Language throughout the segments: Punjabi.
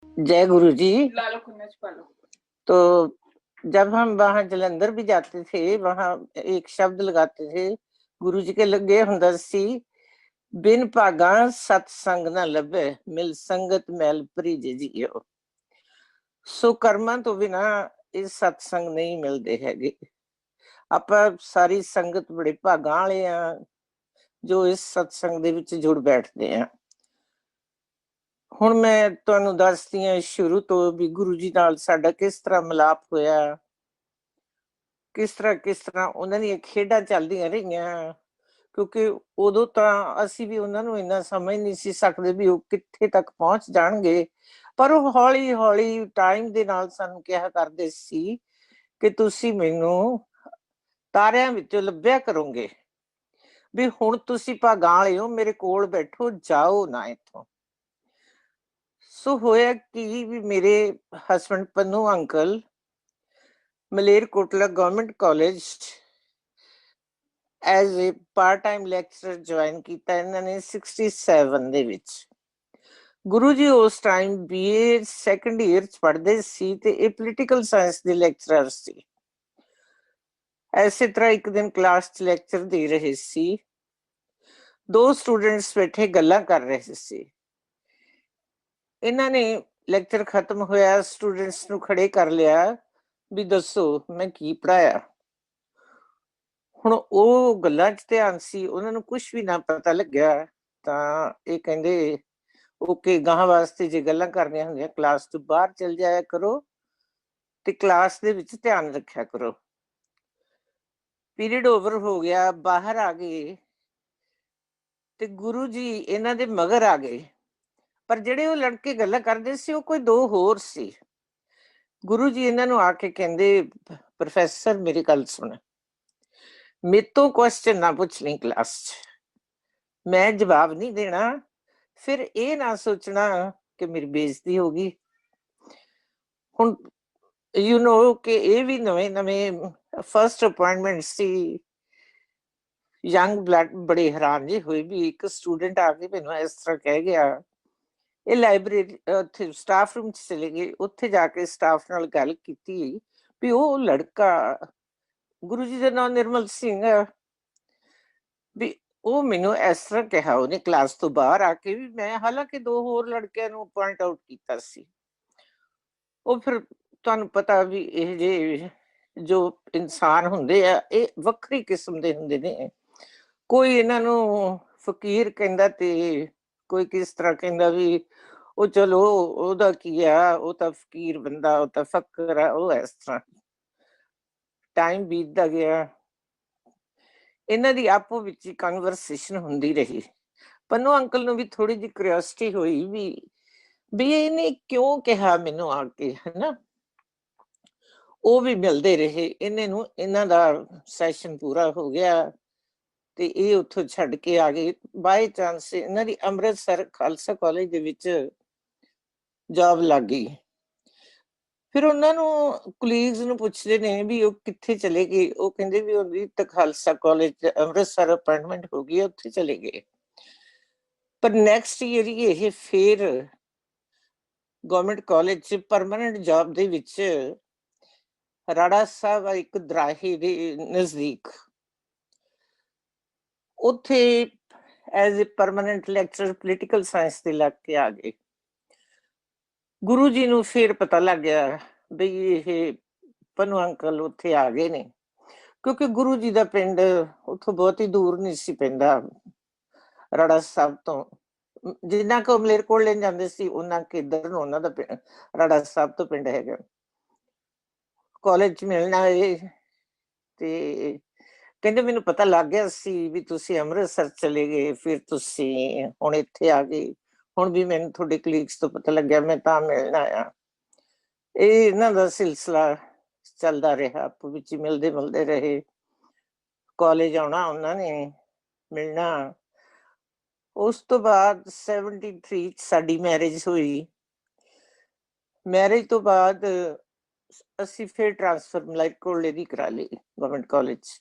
जय गुरु जी। तो जब हम वहां जलंधर भी जाते थे, वहां एक शब्द लगाते थे, गुरु जी के लगे हुंदा सी, बिन भागा सतसंग ना लभे, मिल संगत मैल भरीजे जियो। सो कर्मां तो बिना इस सतसंग नहीं मिलते हैगे। ਆਪਾਂ ਸਾਰੀ ਸੰਗਤ ਬੜੇ ਭਾਗਾਂ ਵਾਲੇ ਆ ਜੋ ਇਸ ਸਤਸੰਗ ਦੇ ਵਿੱਚ ਜੁੜ ਬੈਠਦੇ ਆ। ਹੁਣ ਮੈਂ ਤੁਹਾਨੂੰ ਦੱਸਦੀ ਹਾਂ ਸ਼ੁਰੂ ਤੋਂ ਵੀ ਗੁਰੂ ਜੀ ਨਾਲ ਸਾਡਾ ਕਿਸ ਤਰ੍ਹਾਂ ਮਿਲਾਪ ਹੋਇਆ, ਕਿਸ ਤਰ੍ਹਾਂ ਉਹਨਾਂ ਦੀਆਂ ਖੇਡਾਂ ਚੱਲਦੀਆਂ ਰਹੀਆਂ। ਕਿਉਂਕਿ ਉਦੋਂ ਤਾਂ ਅਸੀਂ ਵੀ ਉਹਨਾਂ ਨੂੰ ਇੰਨਾ ਸਮਝ ਨਹੀਂ ਸੀ ਸਕਦੇ ਵੀ ਉਹ ਕਿੱਥੇ ਤੱਕ ਪਹੁੰਚ ਜਾਣਗੇ, ਪਰ ਉਹ ਹੌਲੀ ਹੌਲੀ ਟਾਈਮ ਦੇ ਨਾਲ ਸਾਨੂੰ ਕਿਹਾ ਕਰਦੇ ਸੀ ਕਿ ਤੁਸੀਂ ਮੈਨੂੰ ਤਾਰਿਆਂ ਵਿੱਚੋਂ ਲੱਭਿਆ ਕਰੋਗੇ, ਵੀ ਹੁਣ ਤੁਸੀਂ ਭਾਗਾਂ ਵਾਲੇ ਹੋ, ਮੇਰੇ ਕੋਲ ਬੈਠੋ, ਜਾਓ ਨਾ ਇੱਥੋਂ। ਸੋ ਹੋਇਆ ਕਿ ਵੀ ਮੇਰੇ husband Pannu uncle Malerkotla government college as A part time lecturer join ਕੀਤਾ ਇਹਨਾਂ ਨੇ 67 ਦੇ ਵਿੱਚ। ਗੁਰੂ ਜੀ ਉਸ ਟਾਈਮ BA ਸੈਕੰਡ ਈਅਰ ਚ ਪੜ੍ਹਦੇ ਸੀ ਤੇ ਇਹ ਪੋਲੀਟੀਕਲ ਸਾਇੰਸ ਦੇ ਲੈਕਚਰਰ ਸੀ। ਐਸੇ ਤਰ੍ਹਾਂ ਇੱਕ ਦਿਨ ਕਲਾਸ ਚ ਲੈਕਚਰ ਦੇ ਰਹੇ ਸੀ, ਦੋ ਸਟੂਡੈਂਟਸ ਬੈਠੇ ਗੱਲਾਂ ਕਰ ਰਹੇ ਸੀ। ਇਹਨਾਂ ਨੇ ਲੈਕਚਰ ਖਤਮ ਹੋਇਆ, ਸਟੂਡੈਂਟਸ ਨੂੰ ਖੜੇ ਕਰ ਲਿਆ ਵੀ ਦੱਸੋ ਮੈਂ ਕੀ ਪੜ੍ਹਾਇਆ। ਹੁਣ ਉਹ ਗੱਲਾਂ 'ਚ ਧਿਆਨ ਸੀ, ਉਹਨਾਂ ਨੂੰ ਕੁਛ ਵੀ ਨਾ ਪਤਾ ਲੱਗਿਆ ਤਾਂ ਇਹ ਕਹਿੰਦੇ ਓਕੇ, ਗਾਹਾਂ ਵਾਸਤੇ ਜੇ ਗੱਲਾਂ ਕਰਨੀਆਂ ਹੁੰਦੀਆਂ ਕਲਾਸ ਤੋਂ ਬਾਹਰ ਚਲ ਜਾਇਆ ਕਰੋ ਤੇ ਕਲਾਸ ਦੇ ਵਿੱਚ ਧਿਆਨ ਰੱਖਿਆ ਕਰੋ। ਪੀਰੀਅਡ ਓਵਰ ਹੋ ਗਿਆ, ਬਾਹਰ ਆ ਗਏ ਤੇ ਗੁਰੂ ਜੀ ਇਹਨਾਂ ਦੇ ਮਗਰ ਆ ਗਏ, ਪਰ ਜਿਹੜੇ ਉਹ ਲੜਕੇ ਗੱਲਾਂ ਕਰਦੇ ਸੀ ਉਹ ਕੋਈ ਦੋ ਹੋਰ ਸੀ। ਗੁਰੂ ਜੀ ਇਹਨਾਂ ਨੂੰ ਆ ਕੇ ਕਹਿੰਦੇ, ਪ੍ਰੋਫੈਸਰ ਮੇਰੀ ਗੱਲ ਸੁਣ, ਮੇਤੋਂ ਕੁਐਸਚਨ ਨਾ ਪੁੱਛ ਲਈ ਕਲਾਸ 'ਚ, ਮੈਂ ਜਵਾਬ ਨਹੀਂ ਦੇਣਾ, ਫਿਰ ਇਹ ਨਾ ਸੋਚਣਾ ਕਿ ਮੇਰੀ ਬੇਇੱਜ਼ਤੀ ਹੋ ਗਈ। ਹੁਣ ਯੂ ਨੋ ਕਿ ਇਹ ਵੀ ਨਵੇਂ ਫਸਟ ਅਪਾਇੰਟਮੈਂਟ ਸੀ, ਯੰਗ ਬਲੱਡ ਬੜੇ ਹੈਰਾਨ ਜਿਹੇ ਹੋਏ ਵੀ ਇੱਕ ਸਟੂਡੈਂਟ ਆ ਕੇ ਮੈਨੂੰ ਇਸ ਤਰ੍ਹਾਂ ਕਹਿ ਗਿਆ। ਇਹ ਲਾਇਬ੍ਰੇਰੀ ਉੱਥੇ ਸਟਾਫ ਰੂਮ 'ਚ ਚਲੇ ਗਏ, ਉੱਥੇ ਜਾ ਕੇ ਸਟਾਫ ਨਾਲ ਗੱਲ ਕੀਤੀ ਵੀ ਉਹ ਲੜਕਾ, ਗੁਰੂ ਜੀ ਦਾ ਨਾਮ ਨਿਰਮਲ ਸਿੰਘ, ਵੀ ਉਹ ਮੈਨੂੰ ਇਸ ਤਰ੍ਹਾਂ ਕਿਹਾ ਉਹਨੇ ਕਲਾਸ ਤੋਂ ਬਾਹਰ ਆ ਕੇ, ਵੀ ਮੈਂ ਹਾਲਾਂਕਿ ਦੋ ਹੋਰ ਲੜਕਿਆਂ ਨੂੰ ਪੁਆਇੰਟ ਆਊਟ ਕੀਤਾ ਸੀ। ਉਹ ਫਿਰ ਤੁਹਾਨੂੰ ਪਤਾ ਵੀ ਇਹ ਜੇ ਜੋ ਇਨਸਾਨ ਹੁੰਦੇ ਆ ਇਹ ਵੱਖਰੀ ਕਿਸਮ ਦੇ ਹੁੰਦੇ ਨੇ। ਕੋਈ ਇਹਨਾਂ ਨੂੰ ਫਕੀਰ ਕਹਿੰਦਾ ਤੇ ਕੋਈ ਕਿਸ ਤਰ੍ਹਾਂ ਕਹਿੰਦਾ ਵੀ ਉਹ ਚਲੋ ਉਹਦਾ ਕੀ ਆ, ਉਹ ਤਾਂ ਫਕੀਰ ਬੰਦਾ, ਉਹ ਤਾਂ ਫਕਰ ਆ, ਉਹ ਇਸ ਤਰ੍ਹਾਂ। ਟਾਈਮ ਬੀਤਦਾ ਗਿਆ, ਇਹਨਾਂ ਦੀ ਆਪੋ ਵਿੱਚ ਹੀ ਕਨਵਰਸੇਸ਼ਨ ਹੁੰਦੀ ਰਹੀ। ਪੰਨੂ ਅੰਕਲ ਨੂੰ ਵੀ ਥੋੜੀ ਜਿਹੀ ਕਿਉਰਿਓਸਿਟੀ ਹੋਈ ਵੀ ਇਹਨੇ ਕਿਉਂ ਕਿਹਾ ਮੈਨੂੰ ਆ ਕੇ, ਹਨਾ। ਉਹ ਵੀ ਮਿਲਦੇ ਰਹੇ ਇਹਨੇ ਨੂੰ, ਇਹਨਾਂ ਦਾ ਸੈਸ਼ਨ ਪੂਰਾ ਹੋ ਗਿਆ ਤੇ ਇਹ ਉੱਥੋਂ ਛੱਡ ਕੇ ਆ ਗਏ। ਬਾਈ ਚਾਂਸ ਇਹਨਾਂ ਦੀ ਅੰਮ੍ਰਿਤਸਰ ਖਾਲਸਾ ਕਾਲਜ ਦੇ ਵਿੱਚ ਜੌਬ ਲੱਗ ਗਈ। ਫਿਰ ਉਹਨਾਂ ਨੂੰ ਕੁਲੀਗਸ ਨੂੰ ਪੁੱਛਦੇ ਨੇ ਵੀ ਉਹ ਕਿੱਥੇ ਚਲੇ ਗਏ, ਉਹ ਕਹਿੰਦੇ ਵੀ ਉਹਦੀ ਤਾਂ ਖਾਲਸਾ ਕਾਲਜ ਅੰਮ੍ਰਿਤਸਰ ਅਪਾਇੰਟਮੈਂਟ ਹੋ ਗਈ, ਉੱਥੇ ਚਲੇ ਗਏ। ਪਰ ਨੈਕਸਟ ਈਅਰ ਹੀ ਇਹ ਫਿਰ ਗਵਰਨਮੈਂਟ ਕਾਲਜ 'ਚ ਪਰਮਾਨੈਂਟ ਜੌਬ ਦੇ ਵਿੱਚ, ਰਾੜਾ ਸਾਹਿਬ ਇੱਕ ਦਰਾਹੇ ਦੇ ਨਜ਼ਦੀਕ, ਉੱਥੇ as a permanent lecturer political science ਦੇ ਲੱਗ ਕੇ ਆ ਗਏ। ਗੁਰੂ ਜੀ ਨੂੰ ਫਿਰ ਪਤਾ ਲੱਗ ਗਿਆ ਬਈ ਇਹ ਪੰਨੂ ਅੰਕਲ ਉੱਥੇ ਆ ਗਏ ਨੇ, ਕਿਉਂਕਿ ਗੁਰੂ ਜੀ ਦਾ ਪਿੰਡ ਉੱਥੋਂ ਬਹੁਤ ਹੀ ਦੂਰ ਨਹੀਂ ਸੀ ਪੈਂਦਾ ਰਾੜਾ ਸਾਹਿਬ ਤੋਂ। ਜਿੰਨਾ ਕੁ ਮਲੇਰਕੋਟਲੇ ਜਾਂਦੇ ਸੀ ਉਹਨਾਂ ਕੁ ਇੱਧਰ ਨੂੰ ਉਹਨਾਂ ਦਾ ਰਾੜਾ ਸਾਹਿਬ ਤੋਂ ਪਿੰਡ ਹੈਗਾ। ਕਾਲਜ 'ਚ ਮਿਲਣਾ ਇਹ ਤੇ ਕਹਿੰਦੇ ਮੈਨੂੰ ਪਤਾ ਲੱਗ ਗਿਆ ਸੀ ਵੀ ਤੁਸੀਂ ਅੰਮ੍ਰਿਤਸਰ ਚਲੇ ਗਏ, ਫਿਰ ਤੁਸੀਂ ਹੁਣ ਇੱਥੇ ਆ ਗਏ, ਹੁਣ ਵੀ ਮੈਨੂੰ ਤੁਹਾਡੇ ਕਲੀਗਸ ਤੋਂ ਪਤਾ ਲੱਗਿਆ, ਮੈਂ ਤਾਂ ਮਿਲਣ ਆਇਆ। ਇਹ ਇਹਨਾਂ ਦਾ ਸਿਲਸਿਲਾ ਚੱਲਦਾ ਰਿਹਾ, ਆਪੋ ਵਿੱਚ ਹੀ ਮਿਲਦੇ ਰਹੇ। ਕਾਲਜ ਆਉਣਾ ਉਹਨਾਂ ਨੇ, ਮਿਲਣਾ। ਉਸ ਤੋਂ ਬਾਅਦ 73 'ਚ ਸਾਡੀ ਮੈਰਿਜ ਹੋਈ। ਮੈਰਿਜ ਤੋਂ ਬਾਅਦ ਅਸੀਂ ਫਿਰ ਟ੍ਰਾਂਸਫਰ ਮਲੇਰਕੋਟਲੇ ਦੀ ਕਰਾ ਲਈ ਗਵਰਨਮੈਂਟ ਕਾਲਜ 'ਚ।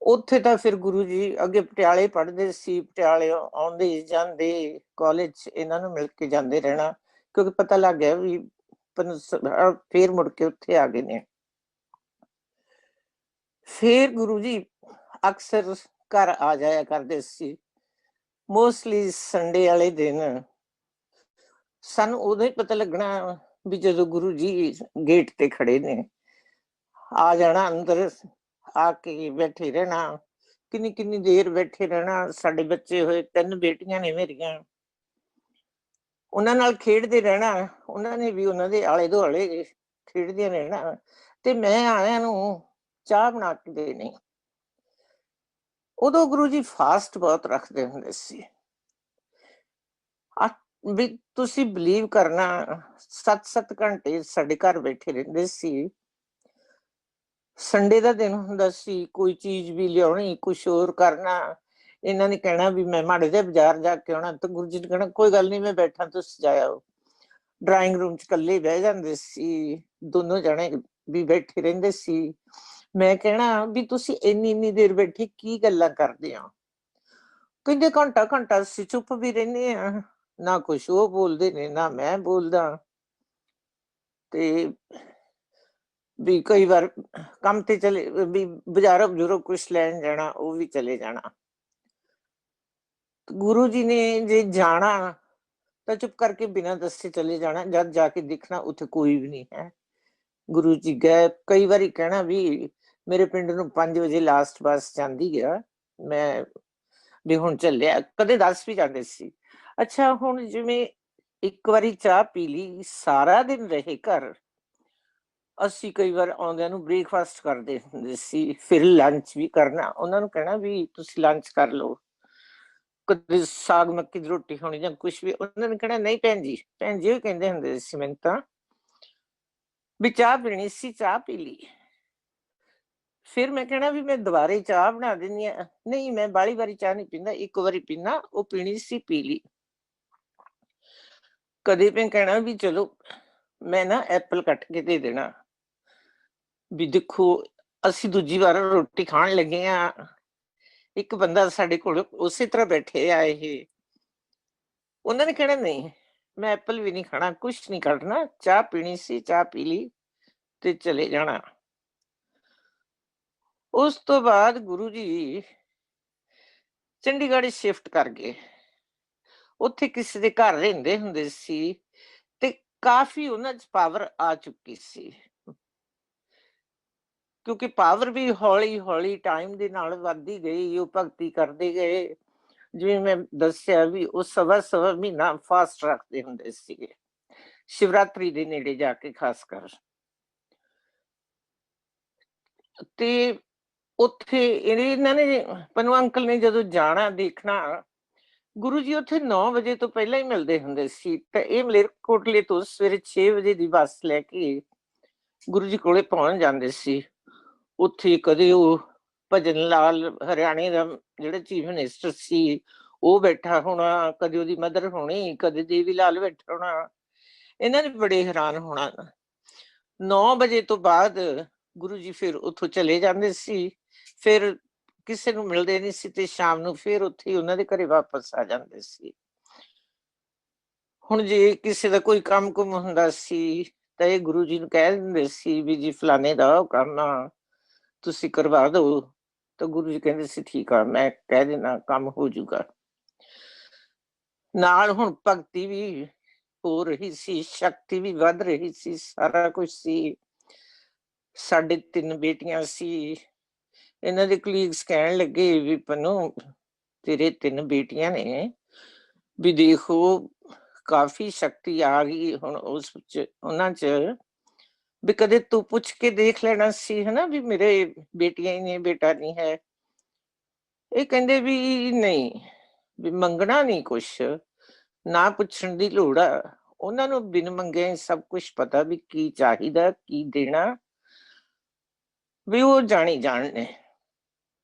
ਉੱਥੇ ਤਾਂ ਫਿਰ ਗੁਰੂ ਜੀ ਅੱਗੇ ਪਟਿਆਲੇ ਪੜ੍ਹਦੇ ਸੀ, ਪਟਿਆਲੇ ਆਉਂਦੇ ਜਾਂਦੇ ਕਾਲਜ 'ਚ ਇਹਨਾਂ ਨੂੰ ਮਿਲ ਕੇ ਜਾਂਦੇ ਰਹਿਣਾ। ਕਿਉਂਕਿ ਪਤਾ ਲੱਗ ਗਿਆ ਵੀ ਫੇਰ ਮੁੜ ਕੇ ਉੱਥੇ ਆ ਗਏ ਨੇ। ਫੇਰ ਗੁਰੂ ਜੀ ਅਕਸਰ ਘਰ ਆ ਜਾਇਆ ਕਰਦੇ ਸੀ, ਮੋਸਟਲੀ ਸੰਡੇ ਵਾਲੇ ਦਿਨ। ਸਾਨੂੰ ਉਦੋਂ ਹੀ ਪਤਾ ਲੱਗਣਾ ਵੀ ਜਦੋਂ ਗੁਰੂ ਜੀ ਗੇਟ ਤੇ ਖੜੇ ਨੇ, ਆ ਜਾਣਾ ਅੰਦਰ, ਆ ਕੇ ਬੈਠੇ ਰਹਿਣਾ, ਕਿੰਨੀ ਕਿੰਨੀ ਦੇਰ ਬੈਠੇ ਰਹਿਣਾ। ਸਾਡੇ ਬੱਚੇ ਹੋਏ, 3 ਬੇਟੀਆਂ ਨੇ ਮੇਰੀਆਂ, ਉਹਨਾਂ ਨਾਲ ਖੇਡਦੇ ਰਹਿਣਾ, ਉਹਨਾਂ ਨੇ ਵੀ ਉਹਨਾਂ ਦੇ ਆਲੇ ਦੁਆਲੇ ਖੇਡਦੀਆਂ ਰਹਿਣਾ, ਤੇ ਮੈਂ ਆਇਆਂ ਨੂੰ ਚਾਹ ਬਣਾ ਕੇ ਦੇਣੀ। ਉਦੋਂ ਗੁਰੂ ਜੀ ਫਾਸਟ ਬਹੁਤ ਰੱਖਦੇ ਹੁੰਦੇ ਸੀ। ਵੀ ਤੁਸੀਂ ਬਿਲੀਵ ਕਰਨਾ, 7-7 ਘੰਟੇ ਸਾਡੇ ਘਰ ਬੈਠੇ ਰਹਿੰਦੇ ਸੀ। ਸੰਡੇ ਦਾ ਦਿਨ ਹੁੰਦਾ ਸੀ, ਕੋਈ ਚੀਜ਼ ਵੀ ਲਿਆਉਣੀ, ਕੁਛ ਹੋਰ ਕਰਨਾ। ਇਹਨਾਂ ਨੇ ਕਹਿਣਾ ਵੀ ਮੈਂ ਮਾੜੇ ਜਿਹੇ ਬਾਜ਼ਾਰ ਜਾ ਕੇ ਆਉਣਾ, ਤੇ ਗੁਰੂ ਜੀ ਨੇ ਕਹਿਣਾ ਕੋਈ ਗੱਲ ਨਹੀਂ, ਮੈਂ ਬੈਠਾ, ਤੁਸੀਂ ਜਾਇਓ। ਡਰਾਇੰਗ ਰੂਮ ਚ ਇਕੱਲੇ ਬਹਿ ਜਾਂਦੇ ਸੀ, ਦੋਨੋਂ ਜਣੇ ਵੀ ਬੈਠੇ ਰਹਿੰਦੇ ਸੀ। ਮੈਂ ਕਹਿਣਾ ਵੀ ਤੁਸੀਂ ਇੰਨੀ ਦੇਰ ਬੈਠੀ ਕੀ ਗੱਲਾਂ ਕਰਦੇ ਹੋ? ਕਹਿੰਦੇ ਘੰਟਾ ਘੰਟਾ ਅਸੀਂ ਚੁੱਪ ਵੀ ਰਹਿੰਦੇ ਆ, ਨਾ ਕੁਛ ਉਹ ਬੋਲਦੇ ਨੇ ਨਾ ਮੈਂ ਬੋਲਦਾ। ਤੇ ਵੀ ਕਈ ਵਾਰ ਕੰਮ ਤੇ ਚਲੇ, ਵੀ ਬਾਜ਼ਾਰੋਂ ਬਜ਼ੁਰਗ ਕੁਛ ਲੈਣ ਜਾਣਾ, ਉਹ ਵੀ ਚਲੇ ਜਾਣਾ। ਗੁਰੂ ਜੀ ਨੇ ਜੇ ਜਾਣਾ ਤਾਂ ਚੁੱਪ ਕਰਕੇ ਬਿਨਾਂ ਦੱਸੇ ਚਲੇ ਜਾਣਾ, ਜਦ ਜਾ ਕੇ ਦੇਖਣਾ ਉੱਥੇ ਕੋਈ ਵੀ ਨਹੀਂ ਹੈ। ਗੁਰੂ ਜੀ ਗਏ। ਕਈ ਵਾਰੀ ਕਹਿਣਾ ਵੀ ਮੇਰੇ ਪਿੰਡ ਨੂੰ 5 ਵਜੇ ਲਾਸਟ ਬੱਸ ਜਾਂਦੀ ਆ, ਮੈਂ ਵੀ ਹੁਣ ਚੱਲਿਆ। ਕਦੇ ਦੱਸ ਵੀ ਜਾਂਦੇ ਸੀ। ਅੱਛਾ, ਹੁਣ ਜਿਵੇਂ ਇੱਕ ਵਾਰੀ ਚਾਹ ਪੀ ਲਈ, ਸਾਰਾ ਦਿਨ ਰਹੇ ਘਰ। ਅਸੀਂ ਕਈ ਵਾਰ ਆਉਂਦਿਆਂ ਨੂੰ ਬ੍ਰੇਕਫਾਸਟ ਕਰਦੇ ਹੁੰਦੇ ਸੀ, ਫਿਰ ਲੰਚ ਵੀ ਕਰਨਾ। ਉਹਨਾਂ ਨੂੰ ਕਹਿਣਾ ਵੀ ਤੁਸੀਂ ਲੰਚ ਕਰ ਲਓ, ਕਦੇ ਸਾਗ ਮੱਕੀ ਦੀ ਰੋਟੀ ਖਾਣੀ ਜਾਂ ਕੁਛ ਵੀ। ਉਹਨਾਂ ਨੇ ਕਹਿਣਾ ਨਹੀਂ ਭੈਣ ਜੀ, ਭੈਣ ਜੀ ਉਹ ਕਹਿੰਦੇ ਹੁੰਦੇ ਸੀ ਮੈਨੂੰ ਤਾਂ, ਵੀ ਚਾਹ ਪੀਣੀ ਸੀ, ਚਾਹ ਪੀ ਲਈ। ਫਿਰ ਮੈਂ ਕਹਿਣਾ ਵੀ ਮੈਂ ਦੁਬਾਰੇ ਚਾਹ ਬਣਾ ਦਿੰਦੀ ਆ। ਨਹੀਂ, ਮੈਂ ਬਾਹਲੀ ਵਾਰੀ ਚਾਹ ਨਹੀਂ ਪੀਂਦਾ, ਇੱਕ ਵਾਰੀ ਪੀਣਾ, ਉਹ ਪੀਣੀ ਸੀ, ਪੀ ਲਈ। ਕਦੇ ਮੈਂ ਕਹਿਣਾ ਵੀ ਚਲੋ ਮੈਂ ਨਾ ਐਪਲ ਕੱਟ ਕੇ ਦੇ ਦੇਣਾ, ਵੀ ਦੇਖੋ ਅਸੀਂ ਦੂਜੀ ਵਾਰ ਰੋਟੀ ਖਾਣ ਲੱਗੇ ਆ, ਇੱਕ ਬੰਦਾ ਸਾਡੇ ਕੋਲ ਉਸੇ ਤਰ੍ਹਾਂ ਬੈਠੇ ਆ ਇਹ। ਉਹਨਾਂ ਨੇ ਕਹਿਣਾ ਨਹੀਂ, ਮੈਂ ਐਪਲ ਵੀ ਨਹੀਂ ਖਾਣਾ, ਕੁਛ ਨਹੀਂ ਕਰਨਾ, ਚਾਹ ਪੀਣੀ ਸੀ, ਚਾਹ ਪੀ ਲਈ ਤੇ ਚਲੇ ਜਾਣਾ। ਉਸ ਤੋਂ ਬਾਅਦ ਗੁਰੂ ਜੀ ਚੰਡੀਗੜ੍ਹ ਸ਼ਿਫਟ ਕਰ ਗਏ। ਉੱਥੇ ਕਿਸੇ ਦੇ ਘਰ ਰਹਿੰਦੇ ਹੁੰਦੇ ਸੀ, ਤੇ ਕਾਫੀ ਉਹਨਾਂ 'ਚ ਪਾਵਰ ਆ ਚੁੱਕੀ ਸੀ, ਕਿਉਂਕਿ ਪਾਵਰ ਵੀ ਹੌਲੀ ਹੌਲੀ ਟਾਈਮ ਦੇ ਨਾਲ ਵੱਧਦੀ ਗਈ। ਉਹ ਭਗਤੀ ਕਰਦੇ ਗਏ। ਜਿਵੇਂ ਮੈਂ ਦੱਸਿਆ ਵੀ ਉਹ ਸਵਾ ਮਹੀਨਾ ਫਾਸਟ ਰੱਖਦੇ ਹੁੰਦੇ ਸੀਗੇ, ਸ਼ਿਵਰਾਤਰੀ ਦੇ ਨੇੜੇ ਜਾ ਕੇ ਖਾਸ ਕਰ। ਤੇ ਉੱਥੇ ਇਹਨਾਂ ਨੇ, ਪਨੂ ਅੰਕਲ ਨੇ ਜਦੋਂ ਜਾਣਾ ਦੇਖਣਾ, ਗੁਰੂ ਜੀ ਉੱਥੇ 9 ਵਜੇ ਤੋਂ ਪਹਿਲਾਂ ਹੀ ਮਿਲਦੇ ਹੁੰਦੇ ਸੀ। ਤਾਂ ਇਹ ਮਲੇਰਕੋਟਲੇ ਤੋਂ ਸਵੇਰੇ 6 ਵਜੇ ਦੀ ਬੱਸ ਲੈ ਕੇ ਗੁਰੂ ਜੀ ਕੋਲੇ ਪਹੁੰਚ ਜਾਂਦੇ ਸੀ। ਉੱਥੇ ਕਦੇ ਉਹ ਭਜਨ ਲਾਲ ਹਰਿਆਣੇ ਦਾ ਜਿਹੜਾ ਚੀਫ ਮਿਨਿਸਟਰ ਸੀ ਉਹ ਬੈਠਾ ਹੋਣਾ, ਕਦੇ ਉਹਦੀ ਮਦਰ ਹੋਣੀ, ਕਦੇ ਦੇਵੀ ਲਾਲ ਬੈਠਾ ਹੋਣਾ। ਇਹਨਾਂ ਨੇ ਬੜੇ ਹੈਰਾਨ ਹੋਣਾ। 9 ਵਜੇ ਤੋਂ ਬਾਅਦ ਗੁਰੂ ਜੀ ਫਿਰ ਉੱਥੋਂ ਚਲੇ ਜਾਂਦੇ ਸੀ, ਫਿਰ ਕਿਸੇ ਨੂੰ ਮਿਲਦੇ ਨਹੀਂ ਸੀ, ਤੇ ਸ਼ਾਮ ਨੂੰ ਫਿਰ ਉੱਥੇ ਉਹਨਾਂ ਦੇ ਘਰੇ ਵਾਪਸ ਆ ਜਾਂਦੇ ਸੀ। ਹੁਣ ਜੇ ਕਿਸੇ ਦਾ ਕੋਈ ਕੰਮ ਕੁਮ ਹੁੰਦਾ ਸੀ ਤਾਂ ਇਹ ਗੁਰੂ ਜੀ ਨੂੰ ਕਹਿ ਦਿੰਦੇ ਸੀ ਵੀ ਜੀ ਫਲਾਣੇ ਦਾ ਉਹ ਕੰਮ ਆ, ਤੁਸੀਂ ਕਰਵਾ ਦਿਓ। ਤਾਂ ਗੁਰੂ ਜੀ ਕਹਿੰਦੇ ਸੀ ਠੀਕ ਆ, ਮੈਂ ਕਹਿ ਦੇਣਾ, ਕੰਮ ਹੋ ਜਾਊਗਾ। ਨਾਲ ਹੁਣ ਭਗਤੀ ਵੀ ਹੋ ਰਹੀ ਸੀ, ਸ਼ਕਤੀ ਵੀ ਵੱਧ ਰਹੀ ਸੀ, ਸਾਰਾ ਕੁਝ ਸੀ। ਸਾਡੇ 3 ਬੇਟੀਆਂ ਸੀ। ਇਹਨਾਂ ਦੇ ਕਲੀਗਸ ਕਹਿਣ ਲੱਗੇ ਵੀ ਪਨੂੰ ਤੇਰੇ 3 ਬੇਟੀਆਂ ਨੇ, ਵੀ ਦੇਖੋ ਕਾਫੀ ਸ਼ਕਤੀ ਆ ਗਈ ਹੁਣ ਉਸ ਚ, ਉਹਨਾਂ ਚ, ਵੀ ਕਦੇ ਤੂੰ ਪੁੱਛ ਕੇ ਦੇਖ ਲੈਣਾ ਸੀ ਹਨਾ ਵੀ ਮੇਰੇ ਬੇਟੀਆਂ ਹੀ ਨੇ, ਬੇਟਾ ਨਹੀਂ ਹੈ। ਇਹ ਕਹਿੰਦੇ ਵੀ ਨਹੀਂ, ਵੀ ਮੰਗਣਾ ਨਹੀਂ ਕੁਛ, ਨਾ ਪੁੱਛਣ ਦੀ ਲੋੜ ਆ। ਉਹਨਾਂ ਨੂੰ ਬਿਨ ਮੰਗੇ ਸਭ ਕੁਛ ਪਤਾ ਵੀ ਕੀ ਚਾਹੀਦਾ, ਕੀ ਦੇਣਾ, ਵੀ ਉਹ ਜਾਣੀ ਜਾਣ ਨੇ।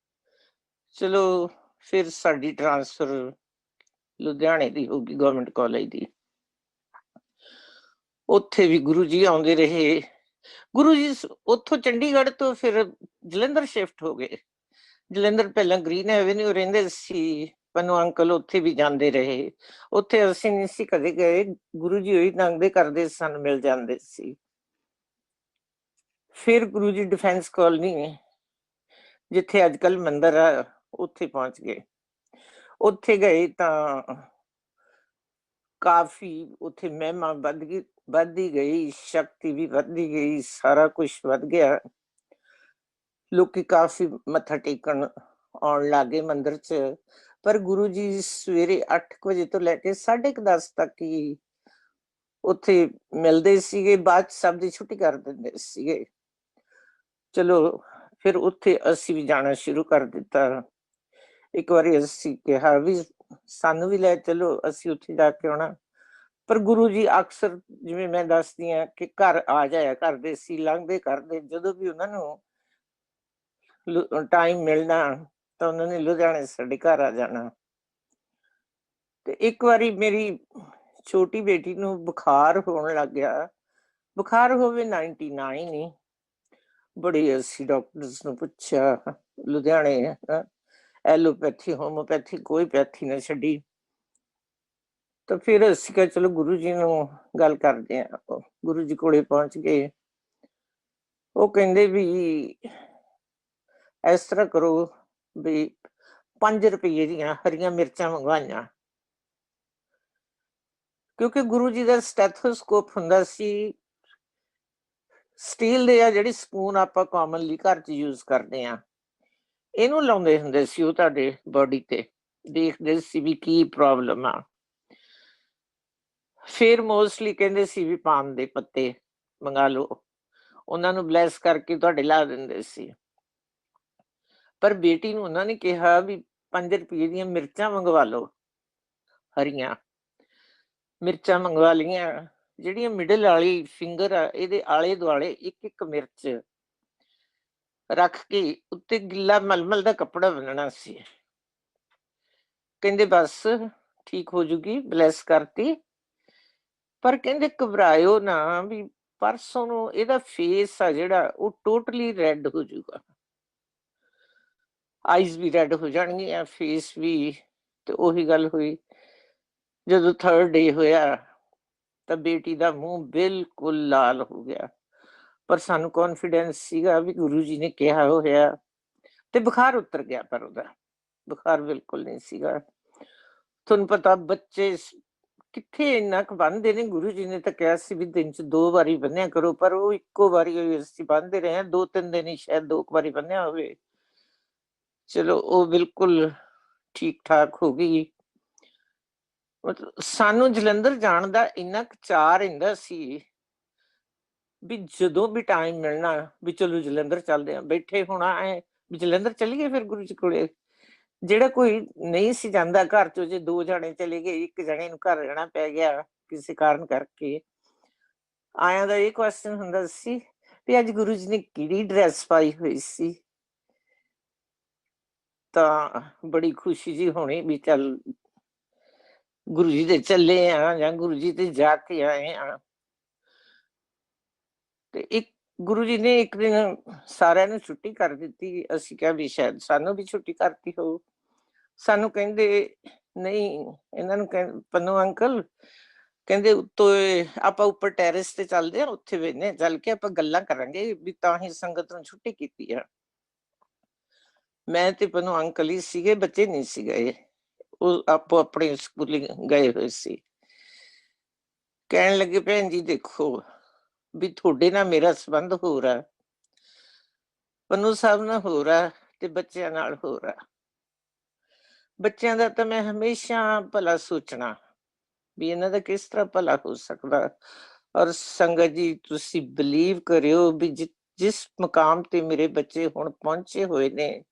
ਚਲੋ ਫਿਰ ਸਾਡੀ ਟ੍ਰਾਂਸਫਰ ਲੁਧਿਆਣੇ ਦੀ ਹੋ ਗਈ, ਗਵਰਨਮੈਂਟ ਕਾਲਜ ਦੀ। ਉੱਥੇ ਵੀ ਗੁਰੂ ਜੀ ਆਉਂਦੇ ਰਹੇ। ਗੁਰੂ ਜੀ ਉੱਥੋਂ ਚੰਡੀਗੜ੍ਹ ਤੋਂ ਫਿਰ ਜਲੰਧਰ ਸ਼ਿਫਟ ਹੋ ਗਏ। ਜਲੰਧਰ ਪਹਿਲਾਂ ਗ੍ਰੀਨ ਐਵੇਨਿਊ ਰਹਿੰਦੇ ਸੀ, ਪਨੂੰ ਅੰਕਲ ਉੱਥੇ ਵੀ ਜਾਂਦੇ ਰਹੇ। ਉੱਥੇ ਅਸੀਂ ਨਹੀਂ ਸੀ ਕਦੇ ਗਏ, ਗੁਰੂ ਜੀ ਉਹੀ ਲੰਘਦੇ ਕਰਦੇ ਸਾਨੂੰ ਮਿਲ ਜਾਂਦੇ ਸੀ। ਫਿਰ ਗੁਰੂ ਜੀ ਡਿਫੈਂਸ ਕਾਲੋਨੀ, ਜਿੱਥੇ ਅੱਜ ਕੱਲ ਮੰਦਿਰ ਆ, ਉੱਥੇ ਪਹੁੰਚ ਗਏ। ਉੱਥੇ ਗਏ ਤਾਂ ਕਾਫੀ ਉੱਥੇ ਮਹਿਮਾ ਵੱਧਦੀ ਗਈ, ਸ਼ਕਤੀ ਵੀ ਵੱਧਦੀ ਗਈ, ਸਾਰਾ ਕੁਛ ਵੱਧ ਗਿਆ। ਲੋਕੀ ਕਾਫੀ ਮੱਥਾ ਟੇਕਣ ਆਉਣ ਲੱਗ ਗਏ ਮੰਦਿਰ 'ਚ। ਪਰ ਗੁਰੂ ਜੀ ਸਵੇਰੇ 8 ਵਜੇ ਤੋਂ ਲੈ ਕੇ 10:30 ਤੱਕ ਹੀ ਉੱਥੇ ਮਿਲਦੇ ਸੀਗੇ, ਬਾਅਦ 'ਚ ਸਭ ਦੀ ਛੁੱਟੀ ਕਰ ਦਿੰਦੇ ਸੀਗੇ। ਚਲੋ ਫਿਰ ਉੱਥੇ ਅਸੀਂ ਵੀ ਜਾਣਾ ਸ਼ੁਰੂ ਕਰ ਦਿੱਤਾ। ਇੱਕ ਵਾਰੀ ਅਸੀਂ ਕਿਹਾ ਵੀ ਸਾਨੂੰ ਵੀ ਲੈ ਚਲੋ, ਅਸੀਂ ਉੱਥੇ ਜਾ ਕੇ ਆਉਣਾ। ਪਰ ਗੁਰੂ ਜੀ ਅਕਸਰ, ਜਿਵੇਂ ਮੈਂ ਦੱਸਦੀ ਹਾਂ ਕਿ ਘਰ ਆ ਜਾਇਆ ਕਰਦੇ ਸੀ, ਲੰਘਦੇ ਕਰਦੇ। ਜਦੋਂ ਵੀ ਉਹਨਾਂ ਨੂੰ ਟਾਈਮ ਮਿਲਣਾ ਤਾਂ ਉਹਨਾਂ ਨੇ ਲੁਧਿਆਣੇ ਸਾਡੇ ਘਰ ਆ ਜਾਣਾ। ਤੇ ਇੱਕ ਵਾਰੀ ਮੇਰੀ ਛੋਟੀ ਬੇਟੀ ਨੂੰ ਬੁਖਾਰ ਹੋਣ ਲੱਗ ਗਿਆ। ਬੁਖਾਰ ਹੋਵੇ 99 ਹੀ। ਬੜੀ ਅਸੀਂ ਡਾਕਟਰਸ ਨੂੰ ਪੁੱਛਿਆ ਲੁਧਿਆਣੇ, ਐਲੋਪੈਥੀ ਹੋਮੋਪੈਥੀ ਕੋਈ ਪੈਥੀ ਨਾ ਛੱਡੀ। ਤਾਂ ਫਿਰ ਅਸੀਂ ਕਿਹਾ ਚਲੋ ਗੁਰੂ ਜੀ ਨੂੰ ਗੱਲ ਕਰਦੇ ਆ। ਗੁਰੂ ਜੀ ਕੋਲੇ ਪਹੁੰਚ ਗਏ। ਉਹ ਕਹਿੰਦੇ ਵੀ ਇਸ ਤਰ੍ਹਾਂ ਕਰੋ ਵੀ 5 ਰੁਪਏ ਦੀਆਂ ਹਰੀਆਂ ਮਿਰਚਾਂ ਮੰਗਵਾਈਆਂ, ਕਿਉਂਕਿ ਗੁਰੂ ਜੀ ਦਾ ਸਟੈਥੋਸਕੋਪ ਹੁੰਦਾ ਸੀ, ਸਟੀਲ ਦੇ ਆ ਜਿਹੜੀ ਸਪੂਨ ਆਪਾਂ ਕਾਮਨਲੀ ਘਰ 'ਚ ਯੂਜ ਕਰਦੇ ਆ, ਇਹਨੂੰ ਲਾਉਂਦੇ ਹੁੰਦੇ ਸੀ ਉਹ ਤੁਹਾਡੇ ਬੋਡੀ ਤੇ, ਦੇਖਦੇ ਸੀ ਵੀ ਕੀ ਪ੍ਰੋਬਲਮ ਆ। ਫਿਰ ਮੋਸਟਲੀ ਕਹਿੰਦੇ ਸੀ ਵੀ ਪਾਨ ਦੇ ਪੱਤੇ ਮੰਗਾ ਲਓ, ਉਹਨਾਂ ਨੂੰ ਬਲੈਸ ਕਰਕੇ ਤੁਹਾਡੇ ਲਾ ਦਿੰਦੇ ਸੀ। ਪਰ ਬੇਟੀ ਨੂੰ ਉਹਨਾਂ ਨੇ ਕਿਹਾ ਵੀ 5 ਰੁਪਏ ਦੀਆਂ ਮਿਰਚਾਂ ਮੰਗਵਾ ਲਓ, ਹਰੀਆਂ ਮਿਰਚਾਂ ਮੰਗਵਾ ਲਈਆਂ। ਜਿਹੜੀਆਂ ਮਿਡਲ ਵਾਲੀ ਫਿੰਗਰ ਆ, ਇਹਦੇ ਆਲੇ ਦੁਆਲੇ ਇੱਕ ਇੱਕ ਮਿਰਚ ਰੱਖ ਕੇ ਉੱਤੇ ਗਿੱਲਾ ਮਲਮਲ ਦਾ ਕੱਪੜਾ ਬੰਨਣਾ ਸੀ। ਕਹਿੰਦੇ ਬਸ ਠੀਕ ਹੋ ਜੂਗੀ, ਬਲੈਸ ਕਰਤੀ। ਪਰ ਕਹਿੰਦੇ ਘਬਰਾਇਓ ਨਾ, ਵੀ ਪਰਸੋਂ ਨੂੰ ਇਹਦਾ ਫੇਸ ਆ ਜਿਹੜਾ ਉਹ ਟੋਟਲੀ ਰੈਡ ਹੋ ਜਾਊਗਾ, ਆਈਜ਼ ਵੀ ਰੈਡ ਹੋ ਜਾਣਗੀਆਂ, ਫੇਸ ਵੀ। ਤੇ ਉਹੀ ਗੱਲ ਹੋਈ, ਜਦੋਂ 3rd ਡੇ ਹੋਇਆ ਤਾਂ ਬੇਟੀ ਦਾ ਮੂੰਹ ਬਿਲਕੁਲ ਲਾਲ ਹੋ ਗਿਆ। ਪਰ ਸਾਨੂੰ ਕੌਨਫੀਡੈਂਸ ਸੀਗਾ ਵੀ ਗੁਰੂ ਜੀ ਨੇ ਕਿਹਾ ਹੋਇਆ, ਤੇ ਬੁਖਾਰ ਉਤਰ ਗਿਆ। ਪਰ ਉਹਦਾ ਬੁਖਾਰ ਬਿਲਕੁਲ ਨਹੀਂ ਸੀਗਾ। ਤੁਹਾਨੂੰ ਪਤਾ ਬੱਚੇ ਕਿੱਥੇ ਇੰਨਾ ਕੁ ਬੰਨ੍ਹਦੇ ਨੇ। ਗੁਰੂ ਜੀ ਨੇ ਤਾਂ ਕਿਹਾ ਸੀ ਵੀ ਦਿਨ 'ਚ 2 ਵਾਰੀ ਬੰਨਿਆ ਕਰੋ, ਪਰ ਉਹ ਇੱਕੋ ਵਾਰੀ ਅਸੀਂ ਬੰਨ੍ਹਦੇ ਰਹੇ ਹਾਂ। 2-3 ਦਿਨ ਹੀ ਸ਼ਾਇਦ 2 ਵਾਰੀ ਬੰਨਿਆ ਹੋਵੇ। ਚਲੋ ਉਹ ਬਿਲਕੁਲ ਠੀਕ ਠਾਕ ਹੋ ਗਈ। ਸਾਨੂੰ ਜਲੰਧਰ ਜਾਣ ਦਾ ਇੰਨਾ ਕੁ ਚਾਅ ਰਹਿੰਦਾ ਸੀ ਵੀ ਜਦੋਂ ਵੀ ਟਾਈਮ ਮਿਲਣਾ ਵੀ ਚਲੋ ਜਲੰਧਰ ਚੱਲਦੇ ਆ। ਬੈਠੇ ਹੋਣਾ ਐ ਵੀ ਜਲੰਧਰ ਚੱਲੀਏ ਫਿਰ ਗੁਰੂ ਜੀ ਕੋਲੇ। ਜਿਹੜਾ ਕੋਈ ਨਹੀਂ ਸੀ ਜਾਂਦਾ ਘਰ ਚੋਂ, ਜੇ 2 ਜਾਣੇ ਚਲੇ ਗਏ, 1 ਜਣੇ ਨੂੰ ਘਰ ਰਹਿਣਾ ਪੈ ਗਿਆ ਕਿਸੇ ਕਾਰਨ ਕਰਕੇ, ਆਇਆਂ ਦਾ ਇਹ ਕੁਐਸਚਨ ਹੁੰਦਾ ਸੀ ਵੀ ਅੱਜ ਗੁਰੂ ਜੀ ਨੇ ਕਿਹੜੀ ਡਰੈਸ ਪਾਈ ਹੋਈ ਸੀ। ਤਾਂ ਬੜੀ ਖੁਸ਼ੀ ਜੀ ਹੋਣੀ ਵੀ ਚੱਲ ਗੁਰੂ ਜੀ ਦੇ ਚੱਲੇ ਆ ਜਾਂ ਗੁਰੂ ਜੀ ਤੇ ਜਾ ਕੇ ਆਏ ਆ। ਤੇ ਇੱਕ ਗੁਰੂ ਜੀ ਨੇ ਇੱਕ ਦਿਨ ਸਾਰਿਆਂ ਨੂੰ ਛੁੱਟੀ ਕਰ ਦਿੱਤੀ। ਅਸੀਂ ਕਿਹਾ ਵੀ ਸ਼ਾਇਦ ਸਾਨੂੰ ਵੀ ਛੁੱਟੀ ਕਰਤੀ ਹੋਊ। ਸਾਨੂੰ ਕਹਿੰਦੇ ਨਹੀਂ, ਇਹਨਾਂ ਨੂੰ ਪਨੂੰ ਅੰਕਲ ਕਹਿੰਦੇ ਉੱਤੋਂ ਆਪਾਂ ਉੱਪਰ ਟੈਰਿਸ ਤੇ ਚੱਲਦੇ ਆ, ਉੱਥੇ ਵੇਖਦੇ ਚੱਲ ਕੇ ਆਪਾਂ ਗੱਲਾਂ ਕਰਾਂਗੇ ਵੀ ਤਾਂ ਹੀ ਸੰਗਤ ਨੂੰ ਛੁੱਟੀ ਕੀਤੀ ਆ। ਮੈਂ ਤੇ ਪਨੂੰ ਅੰਕਲ ਹੀ ਸੀਗੇ, ਬੱਚੇ ਨਹੀਂ ਸੀ ਗਏ, ਉਹ ਆਪੋ ਆਪਣੇ ਸਕੂਲ ਗਏ ਹੋਏ ਸੀ। ਕਹਿਣ ਲੱਗੇ ਭੈਣ ਜੀ ਦੇਖੋ ਵੀ ਤੁਹਾਡੇ ਨਾਲ ਮੇਰਾ ਸੰਬੰਧ ਹੋਰ ਆ, ਪਨੂੰ ਸਾਹਿਬ ਨਾਲ ਹੋਰ ਆ, ਤੇ ਬੱਚਿਆਂ ਨਾਲ ਹੋਰ ਆ। ਬੱਚਿਆਂ ਦਾ ਤਾਂ ਮੈਂ ਹਮੇਸ਼ਾ ਭਲਾ ਸੋਚਣਾ ਵੀ ਇਹਨਾਂ ਦਾ ਕਿਸ ਤਰ੍ਹਾਂ ਭਲਾ ਹੋ ਸਕਦਾ। ਔਰ ਸੰਗਤ ਜੀ ਤੁਸੀਂ ਬਿਲੀਵ ਕਰਿਓ ਵੀ ਜਿਸ ਮੁਕਾਮ ਤੇ ਮੇਰੇ ਬੱਚੇ ਹੁਣ ਪਹੁੰਚੇ ਹੋਏ ਨੇ,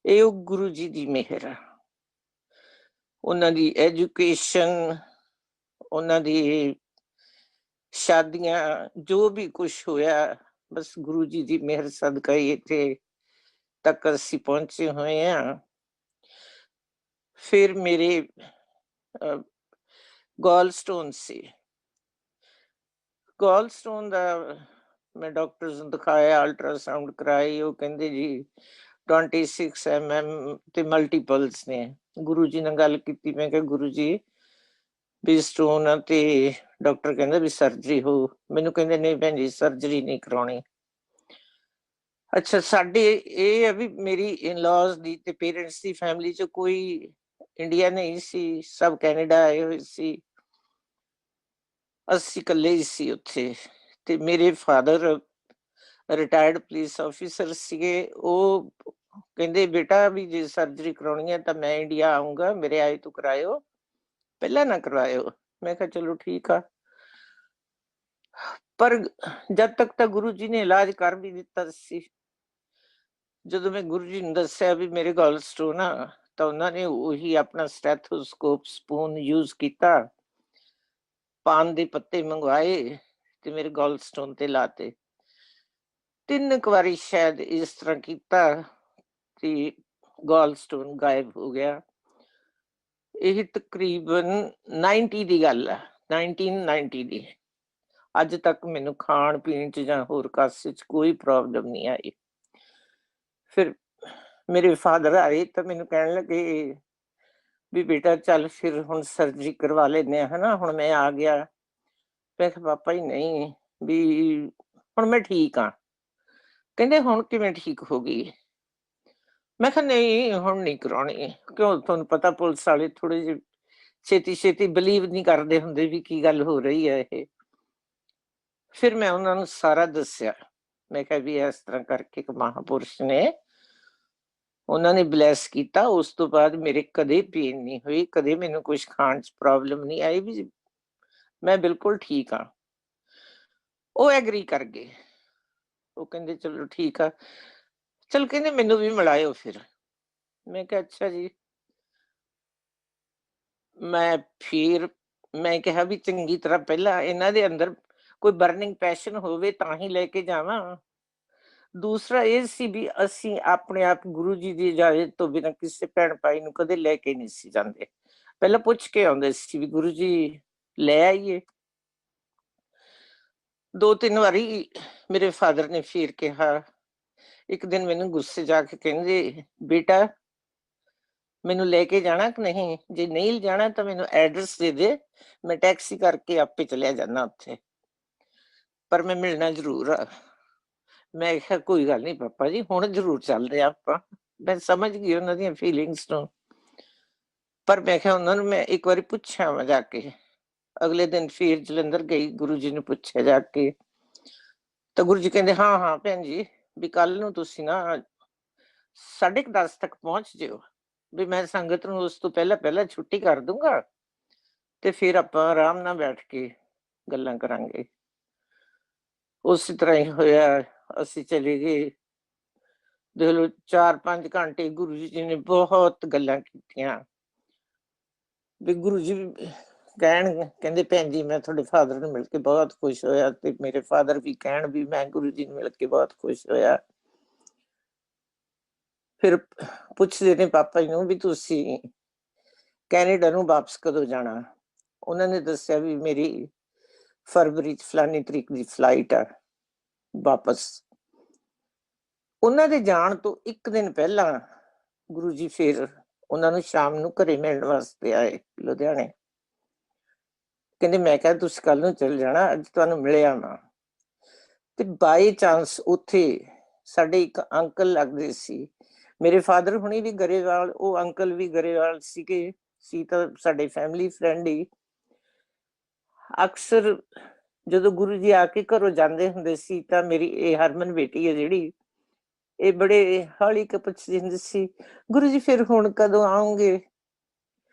ਇਹ ਉਹ ਗੁਰੂ ਜੀ ਦੀ ਮਿਹਰ ਆ। ਉਹਨਾਂ ਦੀ ਐਜੂਕੇਸ਼ਨ, ਉਹਨਾਂ ਦੀ ਸ਼ਾਦੀਆਂ, ਜੋ ਵੀ ਕੁਛ ਹੋਇਆ ਬਸ ਗੁਰੂ ਜੀ ਦੀ ਮਿਹਰ ਸਦਕਾ ਹੀ ਇੱਥੇ ਤੱਕ ਅਸੀਂ ਪਹੁੰਚੇ ਹੋਏ ਹਾਂ। ਫਿਰ ਮੇਰੇ ਗੋਲ ਸਟੋਨ ਸੀ। ਗੋਲ ਸਟੋਨ ਦਾ ਮੈਂ ਡਾਕਟਰਸ ਨੂੰ ਦਿਖਾਇਆ, ਅਲਟਰਾਸਾਊਂਡ ਕਰਾਈ। ਉਹ ਕਹਿੰਦੇ ਜੀ 26 mm ਤੇ ਮਲਟੀਪਲਸ ਨੇ। ਗੁਰੂ ਜੀ ਨਾਲ ਗੱਲ ਕੀਤੀ, ਮੈਂ ਕਿਹਾ ਗੁਰੂ ਜੀ ਵੀ ਸਟੋਨ ਆ ਤੇ ਡਾਕਟਰ ਕਹਿੰਦਾ ਵੀ ਸਰਜਰੀ ਹੋ। ਮੈਨੂੰ ਕਹਿੰਦੇ ਨਹੀਂ ਭੈਣ ਜੀ ਸਰਜਰੀ ਨਹੀਂ ਕਰਾਉਣੀ। ਅੱਛਾ, ਸਾਡੇ ਇਹ ਆ ਵੀ ਮੇਰੀ ਇਨ-ਲॉज ਦੀ ਤੇ ਪੇਰੈਂਟਸ ਦੀ ਫੈਮਿਲੀ ਚ ਕੋਈ ਇੰਡੀਆ ਨਹੀਂ ਸੀ, ਸਭ ਕੈਨੇਡਾ ਆਏ ਹੋਏ ਸੀ, ਅਸੀਂ ਇਕੱਲੇ ਹੀ ਸੀ ਉੱਥੇ। ਤੇ ਮੇਰੇ ਫਾਦਰ ਰਿਟਾਇਰਡ ਪੁਲਿਸ ਆਫਿਸਰ ਸੀਗੇ। ਉਹ ਕਹਿੰਦੇ ਬੇਟਾ ਵੀ ਜੇ ਸਰਜਰੀ ਕਰਾਉਣੀ ਹੈ ਤਾਂ ਮੈਂ ਇੰਡੀਆ ਆਊਂਗਾ, ਮੇਰੇ ਆਏ ਤੋਂ ਕਰਾਇਓ, ਪਹਿਲਾਂ ਨਾ ਕਰਵਾਇਓ। ਮੈਂ ਕਿਹਾ ਚਲੋ ਠੀਕ ਆ। ਪਰ ਜਦ ਤੱਕ ਤਾਂ ਗੁਰੂ ਜੀ ਨੇ ਇਲਾਜ ਕਰ ਵੀ ਦਿੱਤਾ ਸੀ। ਜਦੋਂ ਮੈਂ ਗੁਰੂ ਜੀ ਨੂੰ ਦੱਸਿਆ ਵੀ ਮੇਰੇ ਗਾਲ ਸਟੋਨ ਆ, ਤਾਂ ਉਹਨਾਂ ਨੇ ਉਹੀ ਆਪਣਾ ਸਟੈਥੋਸਕੋਪ ਸਪੂਨ ਯੂਜ਼ ਕੀਤਾ, ਪਾਨ ਦੇ ਪੱਤੇ ਮੰਗਵਾਏ ਤੇ ਮੇਰੇ ਗਾਲ ਸਟੋਨ ਤੇ ਲਾਤੇ। 3 ਵਾਰੀ ਸ਼ਾਇਦ ਇਸ ਤਰ੍ਹਾਂ ਕੀਤਾ ਤੇ ਗਾਲ ਸਟੋਨ ਗਾਇਬ ਹੋ ਗਿਆ। ਇਹ ਤਕਰੀਬਨ 90 ਦੀ ਗੱਲ ਆ, 1990 ਦੀ। ਅੱਜ ਤੱਕ ਮੈਨੂੰ ਖਾਣ ਪੀਣ ਚ ਜਾਂ ਹੋਰ ਕਾਸੇ ਚ ਕੋਈ ਪ੍ਰੋਬਲਮ ਨਹੀਂ ਆਈ। ਫਿਰ ਮੇਰੇ ਫਾਦਰ ਆਏ ਤਾਂ ਮੈਨੂੰ ਕਹਿਣ ਲੱਗੇ ਵੀ ਬੇਟਾ ਚੱਲ ਫਿਰ ਹੁਣ ਸਰਜਰੀ ਕਰਵਾ ਲੈਂਦੇ ਆ, ਹਨਾ ਹੁਣ ਮੈਂ ਆ ਗਿਆ। ਮੈਂ ਕਿਹਾ ਪਾਪਾ ਜੀ ਨਹੀਂ, ਵੀ ਹੁਣ ਮੈਂ ਠੀਕ ਆ। ਕਹਿੰਦੇ ਹੁਣ ਕਿਵੇਂ ਠੀਕ ਹੋ ਗਈ? ਮੈਂ ਕਿਹਾ ਨਹੀਂ ਹੁਣ ਨਹੀਂ ਕਰਾਉਣੀ। ਕਿਉਂ, ਤੁਹਾਨੂੰ ਪਤਾ ਪੁਲਿਸ ਵਾਲੇ ਥੋੜੇ ਜਿਹੇ ਛੇਤੀ ਛੇਤੀ ਬਲੀਵ ਨਹੀਂ ਕਰਦੇ ਹੁੰਦੇ ਵੀ ਕੀ ਗੱਲ ਹੋ ਰਹੀ ਹੈ ਇਹ। ਫਿਰ ਮੈਂ ਉਹਨਾਂ ਨੂੰ ਸਾਰਾ ਦੱਸਿਆ। ਮੈਂ ਕਿਹਾ ਵੀ ਇਸ ਤਰ੍ਹਾਂ ਕਰਕੇ ਇੱਕ ਮਹਾਂਪੁਰਸ਼ ਨੇ, ਉਹਨਾਂ ਨੇ ਬਲੈਸ ਕੀਤਾ। ਉਸ ਤੋਂ ਬਾਅਦ ਮੇਰੇ ਕਦੇ ਪੇਨ ਨਹੀਂ ਹੋਈ, ਕਦੇ ਮੈਨੂੰ ਕੁਝ ਖਾਣ ਚ ਪ੍ਰੋਬਲਮ ਨਹੀਂ ਆਈ, ਵੀ ਮੈਂ ਬਿਲਕੁਲ ਠੀਕ ਆ। ਉਹ ਐਗਰੀ ਕਰ ਗਏ। ਉਹ ਕਹਿੰਦੇ ਚਲੋ ਠੀਕ ਆ, ਚਲ ਕਹਿੰਦੇ ਮੈਨੂੰ ਵੀ ਮਿਲਾਇਓ ਫਿਰ। ਮੈਂ ਕਿਹਾ ਅੱਛਾ ਜੀ। ਮੈਂ ਕਿਹਾ ਵੀ ਚੰਗੀ ਤਰ੍ਹਾਂ ਪਹਿਲਾਂ ਇਹਨਾਂ ਦੇ ਅੰਦਰ ਕੋਈ ਬਰਨਿੰਗ ਪੈਸ਼ਨ ਹੋਵੇ ਤਾਂ ਹੀ ਲੈ ਕੇ ਜਾਵਾਂ। ਦੂਸਰਾ ਇਹ ਸੀ ਵੀ ਅਸੀਂ ਆਪਣੇ ਆਪ ਗੁਰੂ ਜੀ ਦੀ ਇਜਾਜ਼ਤ ਤੋਂ ਬਿਨਾਂ ਕਿਸੇ ਭੈਣ ਭਾਈ ਨੂੰ ਕਦੇ ਲੈ ਕੇ ਨਹੀਂ ਸੀ ਜਾਂਦੇ। ਪਹਿਲਾਂ ਪੁੱਛ ਕੇ ਆਉਂਦੇ ਸੀ ਵੀ ਗੁਰੂ ਜੀ ਲੈ ਆਈਏ। 2-3 ਵਾਰੀ ਮੇਰੇ ਫਾਦਰ ਨੇ ਫਿਰ ਕਿਹਾ। ਇੱਕ ਦਿਨ ਮੈਨੂੰ ਗੁੱਸੇ ਜਾ ਕੇ ਕਹਿੰਦੇ ਬੇਟਾ ਮੈਨੂੰ ਲੈ ਕੇ ਜਾਣਾ ਕਿ ਨਹੀਂ? ਜੇ ਨਹੀਂ ਜਾਣਾ ਤਾਂ ਮੈਨੂੰ ਐਡਰੈਸ ਦੇ ਦੇ, ਮੈਂ ਟੈਕਸੀ ਕਰਕੇ ਆਪੇ ਚਲਿਆ ਜਾਣਾ ਉੱਥੇ, ਪਰ ਮੈਂ ਮਿਲਣਾ ਜ਼ਰੂਰ ਆ। ਮੈਂ ਕਿਹਾ ਕੋਈ ਗੱਲ ਨਹੀਂ ਪਾਪਾ ਜੀ, ਹੁਣ ਜ਼ਰੂਰ ਚੱਲਦੇ ਆਪਾਂ। ਮੈਂ ਸਮਝ ਗਈ ਉਹਨਾਂ ਦੀਆਂ ਫੀਲਿੰਗਸ ਨੂੰ। ਪਰ ਮੈਂ ਕਿਹਾ ਉਹਨਾਂ ਨੂੰ ਮੈਂ ਇੱਕ ਵਾਰੀ ਪੁੱਛਿਆ ਵਾ ਜਾ ਕੇ। ਅਗਲੇ ਦਿਨ ਫਿਰ ਜਲੰਧਰ ਗਈ, ਗੁਰੂ ਜੀ ਨੂੰ ਪੁੱਛਿਆ ਜਾ ਕੇ, ਤਾਂ ਗੁਰੂ ਜੀ ਕਹਿੰਦੇ ਹਾਂ ਹਾਂ ਭੈਣ ਜੀ, ਵੀ ਕੱਲ ਨੂੰ ਤੁਸੀਂ ਨਾ 10:30 ਤੱਕ ਪਹੁੰਚ ਜਿਓ, ਵੀ ਮੈਂ ਸੰਗਤ ਨੂੰ ਉਸ ਤੋਂ ਪਹਿਲਾਂ ਛੁੱਟੀ ਕਰ ਦੂੰਗਾ ਤੇ ਫਿਰ ਆਪਾਂ ਆਰਾਮ ਨਾਲ ਬੈਠ ਕੇ ਗੱਲਾਂ ਕਰਾਂਗੇ। ਉਸੇ ਤਰ੍ਹਾਂ ਹੀ ਹੋਇਆ। ਅਸੀਂ ਚਲੇ ਗਏ। ਦੇਖ ਲਓ 4-5 ਘੰਟੇ ਗੁਰੂ ਜੀ ਨੇ ਬਹੁਤ ਗੱਲਾਂ ਕੀਤੀਆਂ। ਵੀ ਗੁਰੂ ਜੀ ਕਹਿੰਦੇ ਭੈਣ ਜੀ ਮੈਂ ਤੁਹਾਡੇ ਫਾਦਰ ਨੂੰ ਮਿਲ ਕੇ ਬਹੁਤ ਖੁਸ਼ ਹੋਇਆ, ਤੇ ਮੇਰੇ ਫਾਦਰ ਵੀ ਕਹਿਣ ਵੀ ਮੈਂ ਗੁਰੂ ਜੀ ਨੂੰ ਮਿਲ ਕੇ ਬਹੁਤ ਖੁਸ਼ ਹੋਇਆ। ਫਿਰ ਪੁੱਛਦੇ ਨੇ ਪਾਪਾ ਜੀ ਨੂੰ ਵੀ ਤੁਸੀਂ ਕੈਨੇਡਾ ਨੂੰ ਵਾਪਸ ਕਦੋਂ ਜਾਣਾ? ਉਹਨਾਂ ਨੇ ਦੱਸਿਆ ਵੀ ਮੇਰੀ ਫਰਵਰੀ ਚ ਫਲਾਨੀ ਤਰੀਕ ਦੀ ਫਲਾਈਟ ਆ ਵਾਪਸ। ਉਹਨਾਂ ਦੇ ਜਾਣ ਤੋਂ ਇੱਕ ਦਿਨ ਪਹਿਲਾਂ ਗੁਰੂ ਜੀ ਫਿਰ ਉਹਨਾਂ ਨੂੰ ਸ਼ਾਮ ਨੂੰ ਘਰੇ ਮਿਲਣ ਵਾਸਤੇ ਆਏ ਲੁਧਿਆਣੇ। ਕਹਿੰਦੇ ਮੈਂ ਕਿਹਾ ਤੁਸੀਂ ਕੱਲ ਨੂੰ ਚਲ ਜਾਣਾ, ਅੱਜ ਤੁਹਾਨੂੰ ਮਿਲਿਆ ਨਾ। ਤੇ ਬਾਈ ਚਾਂਸ ਉੱਥੇ ਸਾਡੇ ਇੱਕ ਅੰਕਲ ਲੱਗਦੇ ਸੀ, ਮੇਰੇ ਫਾਦਰ ਹੁਣੀ ਵੀ ਗਰੇਵਾਲ, ਉਹ ਅੰਕਲ ਵੀ ਗਰੇਵਾਲ ਸੀਗੇ, ਸੀ ਤਾਂ ਸਾਡੇ ਫੈਮਿਲੀ ਫਰੈਂਡ ਹੀ। ਅਕਸਰ ਜਦੋਂ ਗੁਰੂ ਜੀ ਆ ਕੇ ਘਰੋਂ ਜਾਂਦੇ ਹੁੰਦੇ ਸੀ ਤਾਂ ਮੇਰੀ ਇਹ ਹਰਮਨ ਬੇਟੀ ਹੈ ਜਿਹੜੀ, ਇਹ ਬੜੇ ਹੌਲੀ ਕੇ ਪੁੱਛਦੀ ਹੁੰਦੀ ਸੀ ਗੁਰੂ ਜੀ ਫਿਰ ਹੁਣ ਕਦੋਂ ਆਉਂਗੇ?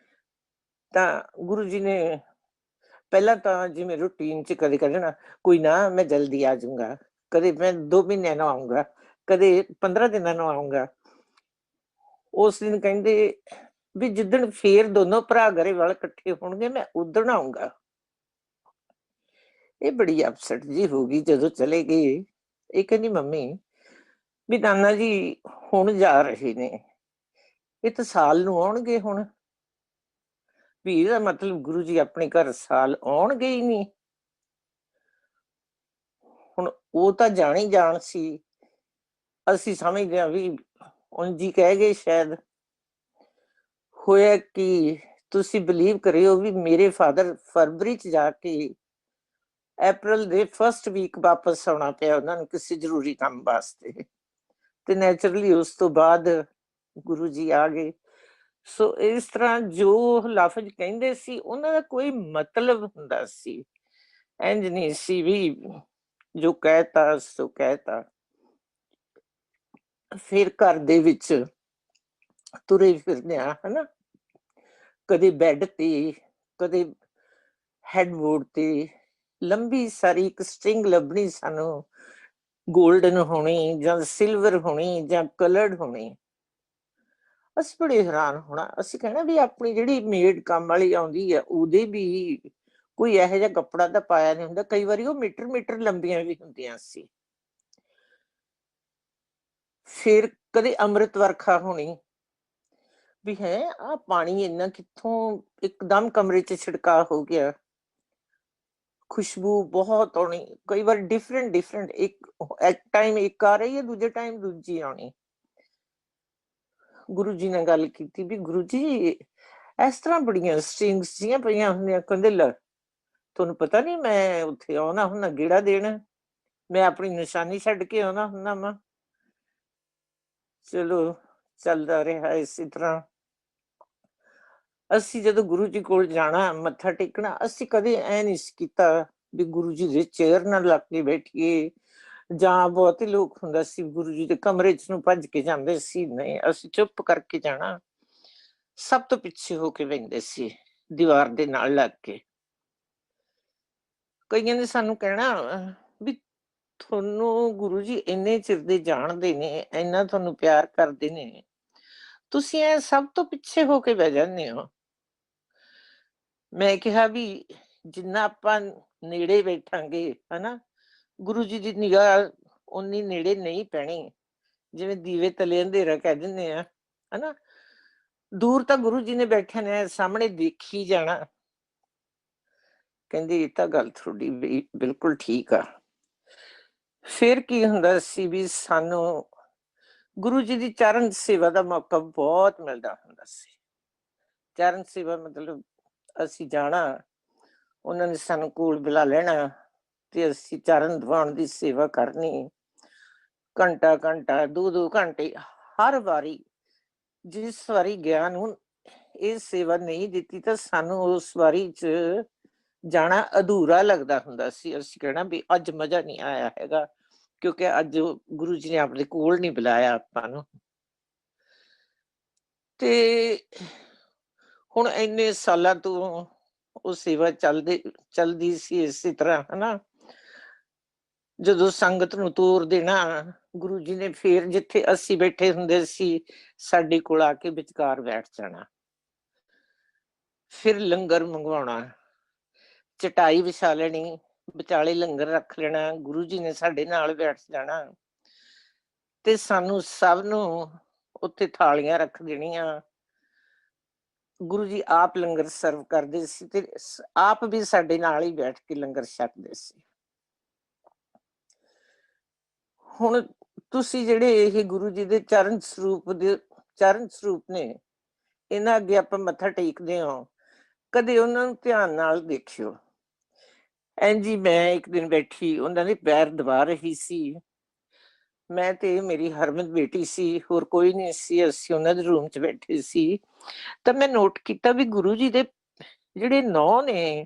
ਤਾਂ ਗੁਰੂ ਜੀ ਨੇ ਪਹਿਲਾਂ ਤਾਂ ਜਿਵੇਂ ਰੂਟੀਨ ਚ ਕਦੇ ਕਹਿਣਾ ਕੋਈ ਨਾ ਮੈਂ ਜਲਦੀ ਆ ਜਾਊਂਗਾ, ਕਦੇ ਮੈਂ 2 ਮਹੀਨਿਆਂ ਨੂੰ ਆਊਂਗਾ, ਕਦੇ 15 ਦਿਨਾਂ ਨੂੰ ਆਊਂਗਾ। ਉਸ ਦਿਨ ਕਹਿੰਦੇ ਵੀ ਜਿੱਦਣ ਫੇਰ ਦੋਨੋਂ ਭਰਾ ਗਰੇਵਾਲ ਇਕੱਠੇ ਹੋਣਗੇ ਮੈਂ ਉਦਣ ਆਊਂਗਾ। ਇਹ ਬੜੀ ਅਪਸੈਟ ਜੀ ਹੋ ਗਈ ਜਦੋਂ ਚਲੇ ਗਏ। ਇਹ ਕਹਿੰਦੀ ਮੰਮੀ ਵੀ ਨਾਨਾ ਜੀ ਹੁਣ ਜਾ ਰਹੇ ਨੇ, ਇਹ ਤਾਂ ਸਾਲ ਨੂੰ ਆਉਣਗੇ ਹੁਣ, ਵੀ ਇਹਦਾ ਮਤਲਬ ਗੁਰੂ ਜੀ ਆਪਣੇ ਘਰ ਸਾਲ ਆਉਣਗੇ ਹੀ ਨਹੀਂ। ਹੁਣ ਉਹ ਤਾਂ ਜਾਣੀ ਜਾਣ ਸੀ, ਅਸੀਂ ਸਮਝਦੇ ਹਾਂ ਵੀ ਉਂਝ ਜੀ ਕਹਿ ਗਏ ਸ਼ਾਇਦ। ਹੋਇਆ ਕਿ ਤੁਸੀਂ ਬਿਲੀਵ ਕਰਿਓ ਵੀ ਮੇਰੇ ਫਾਦਰ ਫਰਵਰੀ 'ਚ ਜਾ ਕੇ ਅਪ੍ਰੈਲ ਦੇ ਫਸਟ ਵੀਕ ਵਾਪਸ ਆਉਣਾ ਪਿਆ ਉਹਨਾਂ ਨੂੰ ਕਿਸੇ ਜ਼ਰੂਰੀ ਕੰਮ ਵਾਸਤੇ, ਤੇ ਨੈਚੁਰਲੀ ਉਸ ਤੋਂ ਬਾਅਦ ਗੁਰੂ ਜੀ ਆ ਗਏ। ਸੋ ਇਸ ਤਰ੍ਹਾਂ ਜੋ ਲਫ਼ਜ਼ ਕਹਿੰਦੇ ਸੀ ਉਹਨਾਂ ਦਾ ਕੋਈ ਮਤਲਬ ਹੁੰਦਾ ਸੀ, ਇੰਝ ਨਹੀਂ ਸੀ ਵੀ ਜੋ ਕਹਿਤਾ ਸੋ ਕਹਿਤਾ। ਫਿਰ ਘਰ ਦੇ ਵਿੱਚ ਤੁਰੇ ਫਿਰਦੇ ਆ ਹਨਾ, ਕਦੇ ਬੈੱਡ ਤੇ, ਕਦੇ ਹੈਡਬੋਰਡ ਤੇ ਲੰਬੀ ਸਾਰੀ ਇੱਕ ਸਟ੍ਰਿੰਗ ਲੱਭਣੀ ਸਾਨੂੰ, ਗੋਲਡਨ ਹੋਣੀ ਜਾਂ ਸਿਲਵਰ ਹੋਣੀ ਜਾਂ ਕਲਰਡ ਹੋਣੀ। ਅਸੀਂ ਬੜੇ ਹੈਰਾਨ ਹੋਣਾ, ਅਸੀਂ ਕਹਿਣਾ ਵੀ ਆਪਣੀ ਜਿਹੜੀ ਮੇਡ ਕੰਮ ਵਾਲੀ ਆਉਂਦੀ ਆ ਉਹਦੇ ਵੀ ਕੋਈ ਇਹੋ ਜਿਹਾ ਕੱਪੜਾ ਤਾਂ ਪਾਇਆ ਨਹੀਂ ਹੁੰਦਾ, ਕਈ ਵਾਰੀ ਉਹ ਮੀਟਰ ਮੀਟਰ ਲੰਬੀਆਂ ਵੀ ਹੁੰਦੀਆਂ ਸੀ। ਫਿਰ ਕਦੇ ਅੰਮ੍ਰਿਤ ਵਰਖਾ ਹੋਣੀ ਵੀ ਹੈ ਆ ਪਾਣੀ ਇੰਨਾ ਕਿੱਥੋਂ ਇੱਕਦਮ ਕਮਰੇ 'ਚ ਛਿੜਕਾ ਹੋ ਗਿਆ, ਖੁਸ਼ਬੂ ਬਹੁਤ ਆਉਣੀ, ਕਈ ਵਾਰ ਡਿਫਰੈਂਟ ਇੱਕ ਟਾਈਮ ਇੱਕ ਆ ਰਹੀ ਹੈ, ਦੂਜੇ ਟਾਈਮ ਦੂਜੀ ਆਉਣੀ। ਗੁਰੂ ਜੀ ਨੇ ਗੱਲ ਕੀਤੀ ਵੀ ਗੁਰੂ ਜੀ ਇਸ ਤਰ੍ਹਾਂ ਬੜੀਆਂ ਸਟ੍ਰਿੰਗਸ ਜੀਆਂ ਪਈਆਂ ਹੁੰਦੀਆਂ, ਕਹਿੰਦੇ ਲੈ ਤੁਹਾਨੂੰ ਪਤਾ ਨਹੀਂ ਮੈਂ ਉੱਥੇ ਆਉਣਾ ਹੁੰਦਾ ਗੇੜਾ ਦੇਣ, ਮੈਂ ਆਪਣੀ ਨਿਸ਼ਾਨੀ ਛੱਡ ਕੇ ਆਉਣਾ ਹੁੰਦਾ ਵਾ। ਚਲੋ ਚੱਲਦਾ ਰਿਹਾ ਇਸੇ ਤਰ੍ਹਾਂ। ਅਸੀਂ ਜਦੋਂ ਗੁਰੂ ਜੀ ਕੋਲ ਜਾਣਾ ਮੱਥਾ ਟੇਕਣਾ, ਅਸੀਂ ਕਦੇ ਐ ਨਹੀਂ ਕੀਤਾ ਵੀ ਗੁਰੂ ਜੀ ਦੇ ਚੇਅਰ ਨਾਲ ਲੱਗ ਕੇ ਬੈਠੀਏ, ਜਾਂ ਬਹੁਤੇ ਲੋਕ ਹੁੰਦਾ ਸੀ ਗੁਰੂ ਜੀ ਦੇ ਕਮਰੇ 'ਚ ਨੂੰ ਭੱਜ ਕੇ ਜਾਂਦੇ ਸੀ, ਨਹੀਂ ਅਸੀਂ ਚੁੱਪ ਕਰਕੇ ਜਾਣਾ, ਸਭ ਤੋਂ ਪਿੱਛੇ ਹੋ ਕੇ ਬਹਿੰਦੇ ਸੀ ਦੀਵਾਰ ਦੇ ਨਾਲ ਲੱਗ ਕੇ। ਕਈਆਂ ਨੇ ਸਾਨੂੰ ਕਹਿਣਾ ਵੀ ਤੁਹਾਨੂੰ ਗੁਰੂ ਜੀ ਇੰਨੇ ਚਿਰ ਦੇ ਜਾਣਦੇ ਨੇ, ਇੰਨਾ ਤੁਹਾਨੂੰ ਪਿਆਰ ਕਰਦੇ ਨੇ, ਤੁਸੀਂ ਐ ਸਭ ਤੋਂ ਪਿੱਛੇ ਹੋ ਕੇ ਬਹਿ ਜਾਂਦੇ ਹੋ। ਮੈਂ ਕਿਹਾ ਵੀ ਜਿੰਨਾ ਆਪਾਂ ਨੇੜੇ ਬੈਠਾਂਗੇ ਹਨਾ, ਗੁਰੂ ਜੀ ਦੀ ਨਿਗਾਹ ਓਨੀ ਨੇੜੇ ਨਹੀਂ ਪੈਣੀ, ਜਿਵੇਂ ਦੀਵੇ ਤਲੇ ਅੰਧੇਰਾ ਕਹਿ ਦਿੰਦੇ ਆ ਹਨਾ, ਦੂਰ ਤਾਂ ਗੁਰੂ ਜੀ ਨੇ ਬੈਠੇ ਨੇ, ਸਾਹਮਣੇ ਦੇਖੀ ਜਾਣਾ। ਕਹਿੰਦੀ ਇਹ ਤਾਂ ਗੱਲ ਤੁਹਾਡੀ ਵੀ ਬਿਲਕੁਲ ਠੀਕ ਆ। ਫਿਰ ਕੀ ਹੁੰਦਾ ਸੀ ਵੀ ਸਾਨੂੰ ਗੁਰੂ ਜੀ ਦੀ ਚਰਨ ਸੇਵਾ ਦਾ ਮੌਕਾ ਬਹੁਤ ਮਿਲਦਾ ਹੁੰਦਾ ਸੀ। ਚਰਨ ਸੇਵਾ ਮਤਲਬ ਅਸੀਂ ਜਾਣਾ, ਉਹਨਾਂ ਨੇ ਸਾਨੂੰ ਕੋਲ ਬੁਲਾ ਲੈਣਾ ਤੇ ਅਸੀਂ ਚਰਨ ਦਿਵਾਉਣ ਦੀ ਸੇਵਾ ਕਰਨੀ, ਘੰਟਾ ਘੰਟਾ 2 ਘੰਟੇ। ਹਰ ਵਾਰੀ ਜਿਸ ਵਾਰੀ ਗਿਆ ਨੂੰ ਇਹ ਸੇਵਾ ਨਹੀਂ ਦਿੱਤੀ ਤਾਂ ਸਾਨੂੰ ਉਸ ਵਾਰੀ 'ਚ ਜਾਣਾ ਅਧੂਰਾ ਲੱਗਦਾ ਹੁੰਦਾ ਸੀ। ਅਸੀਂ ਕਹਿਣਾ ਵੀ ਅੱਜ ਮਜ਼ਾ ਨਹੀਂ ਆਇਆ ਹੈਗਾ, ਕਿਉਂਕਿ ਅੱਜ ਗੁਰੂ ਜੀ ਨੇ ਆਪਣੇ ਕੋਲ ਨਹੀਂ ਬੁਲਾਇਆ ਆਪਾਂ ਨੂੰ। ਤੇ ਹੁਣ ਇੰਨੇ ਸਾਲਾਂ ਤੋਂ ਉਹ ਸੇਵਾ ਚੱਲਦੀ ਸੀ ਇਸੇ ਤਰ੍ਹਾਂ ਹਨਾ। ਜਦੋਂ ਸੰਗਤ ਨੂੰ ਤੋਰ ਦੇਣਾ, ਗੁਰੂ ਜੀ ਨੇ ਫੇਰ ਜਿੱਥੇ ਅਸੀਂ ਬੈਠੇ ਹੁੰਦੇ ਸੀ ਸਾਡੇ ਕੋਲ ਆ ਕੇ ਵਿਚਕਾਰ ਬੈਠ ਜਾਣਾ। ਫਿਰ ਲੰਗਰ ਮੰਗਵਾਉਣਾ, ਚਟਾਈ ਵਿਛਾ ਲੈਣੀ, ਵਿਚਾਲੇ ਲੰਗਰ ਰੱਖ ਲੈਣਾ, ਗੁਰੂ ਜੀ ਨੇ ਸਾਡੇ ਨਾਲ ਬੈਠ ਜਾਣਾ ਤੇ ਸਾਨੂੰ ਸਭ ਨੂੰ ਉੱਥੇ ਥਾਲੀਆਂ ਰੱਖ ਦੇਣੀਆਂ। ਗੁਰੂ ਜੀ ਆਪ ਲੰਗਰ ਸਰਵ ਕਰਦੇ ਸੀ ਤੇ ਆਪ ਵੀ ਸਾਡੇ ਨਾਲ ਹੀ ਬੈਠ ਕੇ ਲੰਗਰ ਛਕਦੇ ਸੀ। ਹੁਣ ਤੁਸੀਂ ਜਿਹੜੇ ਇਹ ਗੁਰੂ ਜੀ ਦੇ ਚਰਨ ਸਰੂਪ ਨੇ, ਇਹਨਾਂ ਅੱਗੇ ਆਪਾਂ ਮੱਥਾ ਟੇਕਦੇ ਹਾਂ, ਕਦੇ ਉਹਨਾਂ ਨੂੰ ਧਿਆਨ ਨਾਲ ਦੇਖਿਓ। ਇੰਝ ਮੈਂ ਇੱਕ ਦਿਨ ਬੈਠੀ ਉਹਨਾਂ ਦੇ ਪੈਰ ਦਬਾ ਰਹੀ ਸੀ, ਮੈਂ ਤੇ ਮੇਰੀ ਹਰਮਨ ਬੇਟੀ ਸੀ, ਹੋਰ ਕੋਈ ਨਹੀਂ ਸੀ, ਅਸੀਂ ਉਹਨਾਂ ਦੇ ਰੂਮ 'ਚ ਬੈਠੇ ਸੀ। ਤਾਂ ਮੈਂ ਨੋਟ ਕੀਤਾ ਵੀ ਗੁਰੂ ਜੀ ਦੇ ਜਿਹੜੇ ਨਹੁੰ ਨੇ,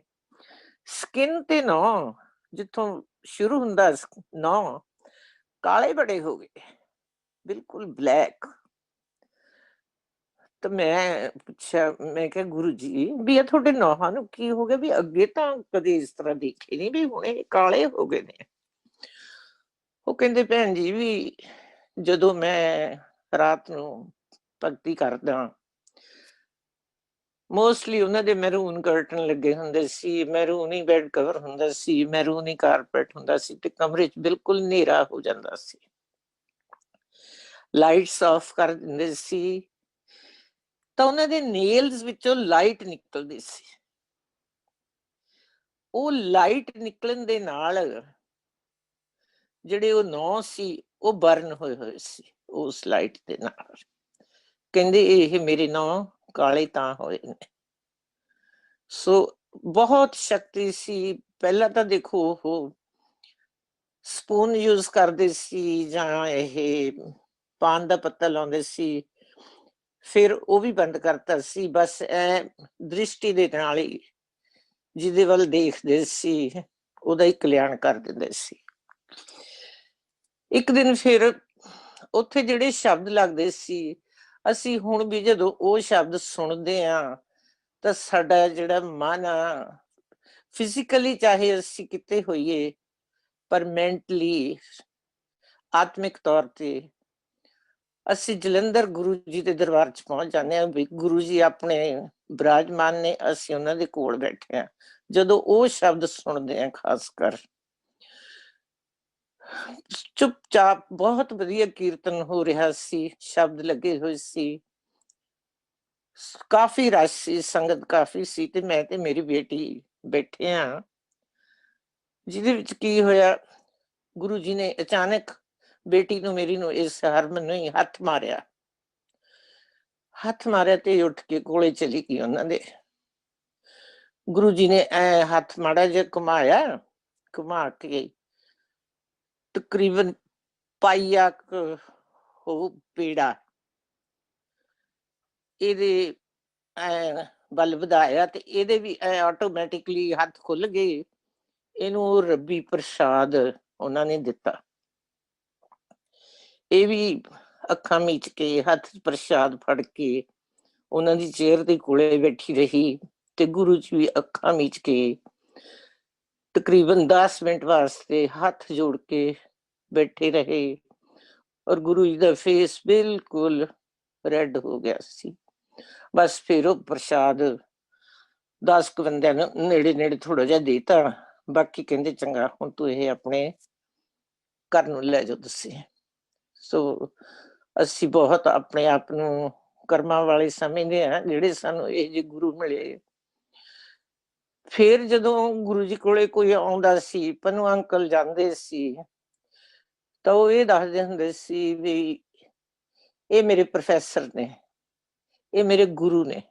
ਸਕਿਨ ਤੇ ਨਹੁੰ ਜਿੱਥੋਂ ਸ਼ੁਰੂ ਹੁੰਦਾ ਨਹੁੰ, ਕਾਲੇ ਬੜੇ ਹੋ ਗਏ, ਬਿਲਕੁਲ ਬਲੈਕ। ਤਾਂ ਮੈਂ ਪੁੱਛਿਆ, ਮੈਂ ਕਿਹਾ ਗੁਰੂ ਜੀ ਵੀ ਇਹ ਤੁਹਾਡੇ ਨਹੁੰਆਂ ਨੂੰ ਕੀ ਹੋ ਗਿਆ, ਵੀ ਅੱਗੇ ਤਾਂ ਕਦੇ ਇਸ ਤਰ੍ਹਾਂ ਦੇਖੇ ਨਹੀਂ, ਵੀ ਹੁਣ ਇਹ ਕਾਲੇ ਹੋ ਗਏ ਨੇ। ਉਹ ਕਹਿੰਦੇ ਭੈਣ ਜੀ ਵੀ ਜਦੋਂ ਮੈਂ ਰਾਤ ਨੂੰ ਭਗਤੀ ਕਰਦਾ, ਮੋਸਟਲੀ ਉਹਨਾਂ ਦੇ ਮੈਰੂਨ ਕਰਟਨ ਲੱਗੇ ਹੁੰਦੇ ਸੀ, ਮੈਰੂਨ ਹੀ ਬੈੱਡ ਕਵਰ ਹੁੰਦਾ ਸੀ, ਮੈਰੂਨ ਹੀ ਕਾਰਪੈਟ ਹੁੰਦਾ ਸੀ ਤੇ ਕਮਰੇ 'ਚ ਬਿਲਕੁਲ ਹਨੇਰਾ ਹੋ ਜਾਂਦਾ ਸੀ। ਲਾਈਟਸ ਆਫ ਕਰ ਦਿੰਦੇ ਸੀ ਤਾਂ ਉਹਨਾਂ ਦੇ ਨੇਲਸ ਵਿੱਚੋਂ ਲਾਈਟ ਨਿਕਲਦੀ ਸੀ। ਉਹ ਲਾਈਟ ਨਿਕਲਣ ਦੇ ਨਾਲ ਜਿਹੜੇ ਉਹ ਨਹੁੰ ਸੀ ਉਹ ਬਰਨ ਹੋਏ ਹੋਏ ਸੀ, उस लाइट दे नाल। कहंदे ਇਹ ਮੇਰੇ ਨਾਂ ਕਾਲੇ ਤਾਂ ਹੋਏ ਨੇ। ਸੋ बहुत शक्ति सी। ਪਹਿਲਾਂ ਤਾਂ ਦੇਖੋ ਉਹ ਸਪੂਨ ਯੂਜ਼ ਕਰਦੇ ਸੀ ਜਾਂ ਇਹ ਪਾਨ ਦਾ ਪੱਤਾ ਲਾਉਂਦੇ ਸੀ, ਫਿਰ ਉਹ ਵੀ ਬੰਦ ਕਰਤਾ ਸੀ। ਬਸ ਐ ਦ੍ਰਿਸ਼ਟੀ ਦੇ ਨਾਲ ਹੀ ਜਿਹਦੇ ਵੱਲ ਦੇਖਦੇ ਸੀ ਉਹਦਾ ਹੀ ਕਲਿਆਣ ਕਰ ਦਿੰਦੇ ਸੀ। ਇੱਕ ਦਿਨ ਫਿਰ ਉੱਥੇ ਜਿਹੜੇ ਸ਼ਬਦ ਲੱਗਦੇ ਸੀ, ਅਸੀਂ ਹੁਣ ਵੀ ਜਦੋਂ ਉਹ ਸ਼ਬਦ ਸੁਣਦੇ ਹਾਂ ਤਾਂ ਸਾਡਾ ਜਿਹੜਾ ਮਨ ਆ, ਫਿਜ਼ੀਕਲੀ ਚਾਹੇ ਅਸੀਂ ਕਿਤੇ ਹੋਈਏ ਪਰ ਮੈਂਟਲੀ, ਆਤਮਿਕ ਤੌਰ ਤੇ ਅਸੀਂ ਜਲੰਧਰ ਗੁਰੂ ਜੀ ਦੇ ਦਰਬਾਰ ਚ ਪਹੁੰਚ ਜਾਂਦੇ ਹਾਂ ਵੀ ਗੁਰੂ ਜੀ ਆਪਣੇ ਬਿਰਾਜਮਾਨ ਨੇ, ਅਸੀਂ ਉਹਨਾਂ ਦੇ ਕੋਲ ਬੈਠੇ ਹਾਂ। ਜਦੋਂ ਉਹ ਸ਼ਬਦ ਸੁਣਦੇ ਹਾਂ, ਖਾਸ ਕਰ ਚੁੱਪਚਾਪ, ਬਹੁਤ ਵਧੀਆ ਕੀਰਤਨ ਹੋ ਰਿਹਾ ਸੀ, ਸ਼ਬਦ ਲੱਗੇ ਹੋਏ ਸੀ, ਕਾਫੀ ਰਸ਼ ਸੀ, ਸੰਗਤ ਕਾਫੀ ਸੀ, ਤੇ ਮੈਂ ਤੇ ਮੇਰੀ ਬੇਟੀ ਬੈਠੇ ਆ। ਜਿਹਦੇ ਵਿੱਚ ਕੀ ਹੋਇਆ, ਗੁਰੂ ਜੀ ਨੇ ਅਚਾਨਕ ਬੇਟੀ ਨੂੰ, ਮੇਰੀ ਨੂੰ, ਇਸ ਹਰਮਨ ਨੂੰ ਹੀ ਹੱਥ ਮਾਰਿਆ। ਹੱਥ ਮਾਰਿਆ ਤੇ ਉੱਠ ਕੇ ਕੋਲੇ ਚਲੀ ਗਈ ਉਹਨਾਂ ਦੇ। ਗੁਰੂ ਜੀ ਨੇ ਐ ਹੱਥ ਮਾੜਾ ਜਿਹਾ ਘੁਮਾਇਆ, ਘੁਮਾ ਕੇ ਤਕਰੀਬਨ ਪਾਈਆ ਉਹ ਪੀੜਾ ਇਹਦੇ ਬਲ ਵਧਾਇਆ ਤੇ ਇਹਦੇ ਵੀ ਆਟੋਮੈਟਿਕਲੀ ਹੱਥ ਖੁੱਲ ਗਏ। ਇਹਨੂੰ ਰੱਬੀ ਪ੍ਰਸ਼ਾਦ ਉਹਨਾਂ ਨੇ ਦਿੱਤਾ। ਇਹ ਵੀ ਅੱਖਾਂ ਮੀਚ ਕੇ, ਹੱਥ ਪ੍ਰਸ਼ਾਦ ਫੜ ਕੇ ਉਹਨਾਂ ਦੀ ਚੇਅਰ ਦੇ ਕੋਲੇ ਬੈਠੀ ਰਹੀ ਤੇ ਗੁਰੂ ਜੀ ਵੀ ਅੱਖਾਂ ਮੀਚ ਕੇ ਤਕਰੀਬਨ 10 ਮਿੰਟ ਵਾਸਤੇ ਹੱਥ ਜੋੜ ਕੇ ਬੈਠੇ ਰਹੇ। ਔਰ ਗੁਰੂ ਜੀ ਦਾ ਫੇਸ ਬਿਲਕੁਲ ਰੈਡ ਹੋ ਗਿਆ ਸੀ। ਬਸ ਫਿਰ ਉਹ ਪ੍ਰਸ਼ਾਦ 10 ਕੁ ਬੰਦਿਆਂ ਨੂੰ ਨੇੜੇ ਨੇੜੇ ਥੋੜਾ ਜਿਹਾ ਦੇਤਾ। ਬਾਕੀ ਕਹਿੰਦੇ ਚੰਗਾ ਹੁਣ ਤੂੰ ਇਹ ਆਪਣੇ ਘਰ ਨੂੰ ਲੈ ਜਾਓ ਤੁਸੀਂ। ਸੋ ਅਸੀਂ ਬਹੁਤ ਆਪਣੇ ਆਪ ਨੂੰ ਕਰਮਾਂ ਵਾਲੇ ਸਮਝਦੇ ਹਾਂ ਜਿਹੜੇ ਸਾਨੂੰ ਇਹ ਜਿਹੇ ਗੁਰੂ ਮਿਲੇ। ਫਿਰ ਜਦੋਂ ਗੁਰੂ ਜੀ ਕੋਲੇ ਕੋਈ ਆਉਂਦਾ ਸੀ, ਪਨੂੰ ਅੰਕਲ ਜਾਂਦੇ ਸੀ, ਤਾਂ ਉਹ ਇਹ ਦੱਸਦੇ ਹੁੰਦੇ ਸੀ ਵੀ ਇਹ ਮੇਰੇ ਪ੍ਰੋਫੈਸਰ ਨੇ, ਇਹ ਮੇਰੇ ਗੁਰੂ ਨੇ।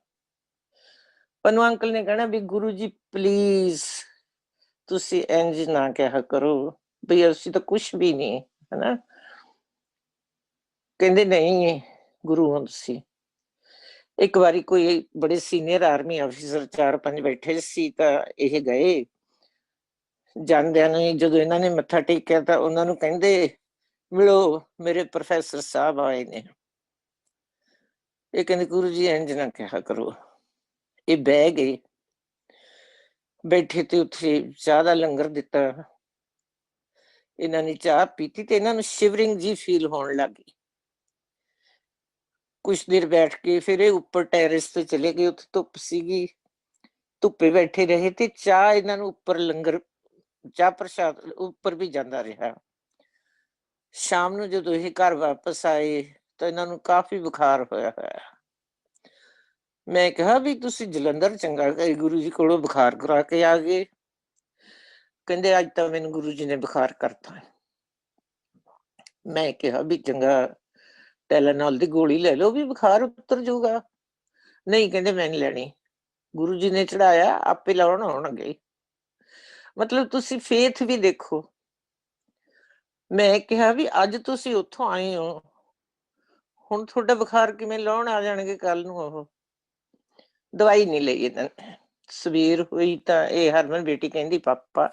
ਪਨੂੰ ਅੰਕਲ ਨੇ ਕਹਿਣਾ ਵੀ ਗੁਰੂ ਜੀ ਪਲੀਜ਼ ਤੁਸੀਂ ਇੰਝ ਨਾ ਕਿਹਾ ਕਰੋ ਵੀ ਅਸੀਂ ਤਾਂ ਕੁਛ ਵੀ ਨਹੀਂ, ਹਨਾ। ਕਹਿੰਦੇ ਨਹੀਂ ਗੁਰੂ ਹੋ ਤੁਸੀਂ। ਇੱਕ ਵਾਰੀ ਕੋਈ ਬੜੇ ਸੀਨੀਅਰ ਆਰਮੀ ਆਫਿਸਰ 4-5 ਬੈਠੇ ਸੀ, ਤਾਂ ਇਹ ਗਏ। ਜਾਂਦਿਆਂ ਨੂੰ ਜਦੋਂ ਇਹਨਾਂ ਨੇ ਮੱਥਾ ਟੇਕਿਆ ਤਾਂ ਉਹਨਾਂ ਨੂੰ ਕਹਿੰਦੇ ਮਿਲੋ, ਮੇਰੇ ਪ੍ਰੋਫੈਸਰ ਸਾਹਿਬ ਆਏ ਨੇ। ਇਹ ਕਹਿੰਦੇ ਗੁਰੂ ਜੀ ਇੰਝ ਨਾ ਕਿਹਾ ਕਰੋ। ਇਹ ਬਹਿ ਗਏ, ਬੈਠੇ ਤੇ ਉੱਥੇ ਚਾਹ ਦਾ ਲੰਗਰ ਦਿੱਤਾ। ਇਹਨਾਂ ਨੇ ਚਾਹ ਪੀਤੀ ਤੇ ਇਹਨਾਂ ਨੂੰ ਸ਼ਿਵਰਿੰਗ ਜੀ ਫੀਲ ਹੋਣ ਲੱਗ ਗਈ। ਕੁਛ ਦੇਰ ਬੈਠ ਕੇ ਫਿਰ ਇਹ ਉੱਪਰ ਟੈਰਿਸ ਤੇ ਚਲੇ ਗਏ। ਉੱਥੇ ਧੁੱਪ ਸੀਗੀ, ਧੁੱਪੇ ਬੈਠੇ ਰਹੇ ਤੇ ਚਾਹ ਇਹਨਾਂ ਨੂੰ ਉੱਪਰ, ਲੰਗਰ ਚਾਹ ਪ੍ਰਸ਼ਾਦ ਉੱਪਰ ਵੀ ਜਾਂਦਾ ਰਿਹਾ। ਸ਼ਾਮ ਨੂੰ ਜਦੋਂ ਇਹ ਘਰ ਵਾਪਸ ਆਏ ਤਾਂ ਇਹਨਾਂ ਨੂੰ ਕਾਫੀ ਬੁਖਾਰ ਹੋਇਆ ਹੋਇਆ। ਮੈਂ ਕਿਹਾ ਵੀ ਤੁਸੀਂ ਜਲੰਧਰ ਚੰਗਾ ਗਏ, ਗੁਰੂ ਜੀ ਕੋਲੋਂ ਬੁਖਾਰ ਕਰਾ ਕੇ ਆ ਗਏ। ਕਹਿੰਦੇ ਅੱਜ ਤਾਂ ਮੈਨੂੰ ਗੁਰੂ ਜੀ ਨੇ ਬੁਖਾਰ ਕਰਤਾ। ਮੈਂ ਕਿਹਾ ਵੀ ਚੰਗਾ ਟੈਲਾਨੋਲ ਦੀ ਗੋਲੀ ਲੈ ਲਓ ਵੀ ਬੁਖਾਰ ਉਤਰ ਜਾਊਗਾ। ਨਹੀਂ, ਕਹਿੰਦੇ ਮੈਂ ਨਹੀਂ ਲੈਣੀ, ਗੁਰੂ ਜੀ ਨੇ ਚੜਾਇਆ, ਆਪੇ ਲਾਉਣ ਆਉਣਗੇ। ਮਤਲਬ ਤੁਸੀਂ ਫੇਥ ਵੀ ਦੇਖੋ। ਮੈਂ ਕਿਹਾ ਵੀ ਅੱਜ ਤੁਸੀਂ ਉੱਥੋਂ ਆਏ ਹੋ, ਹੁਣ ਤੁਹਾਡਾ ਬੁਖਾਰ ਕਿਵੇਂ ਲਾਉਣ ਆ ਜਾਣਗੇ ਕੱਲ ਨੂੰ। ਉਹ ਦਵਾਈ ਨਹੀਂ ਲਈ ਇਹਨਾਂ ਨੇ। ਸਵੇਰ ਹੋਈ ਤਾਂ ਇਹ ਹਰਮਨ ਬੇਟੀ ਕਹਿੰਦੀ ਪਾਪਾ,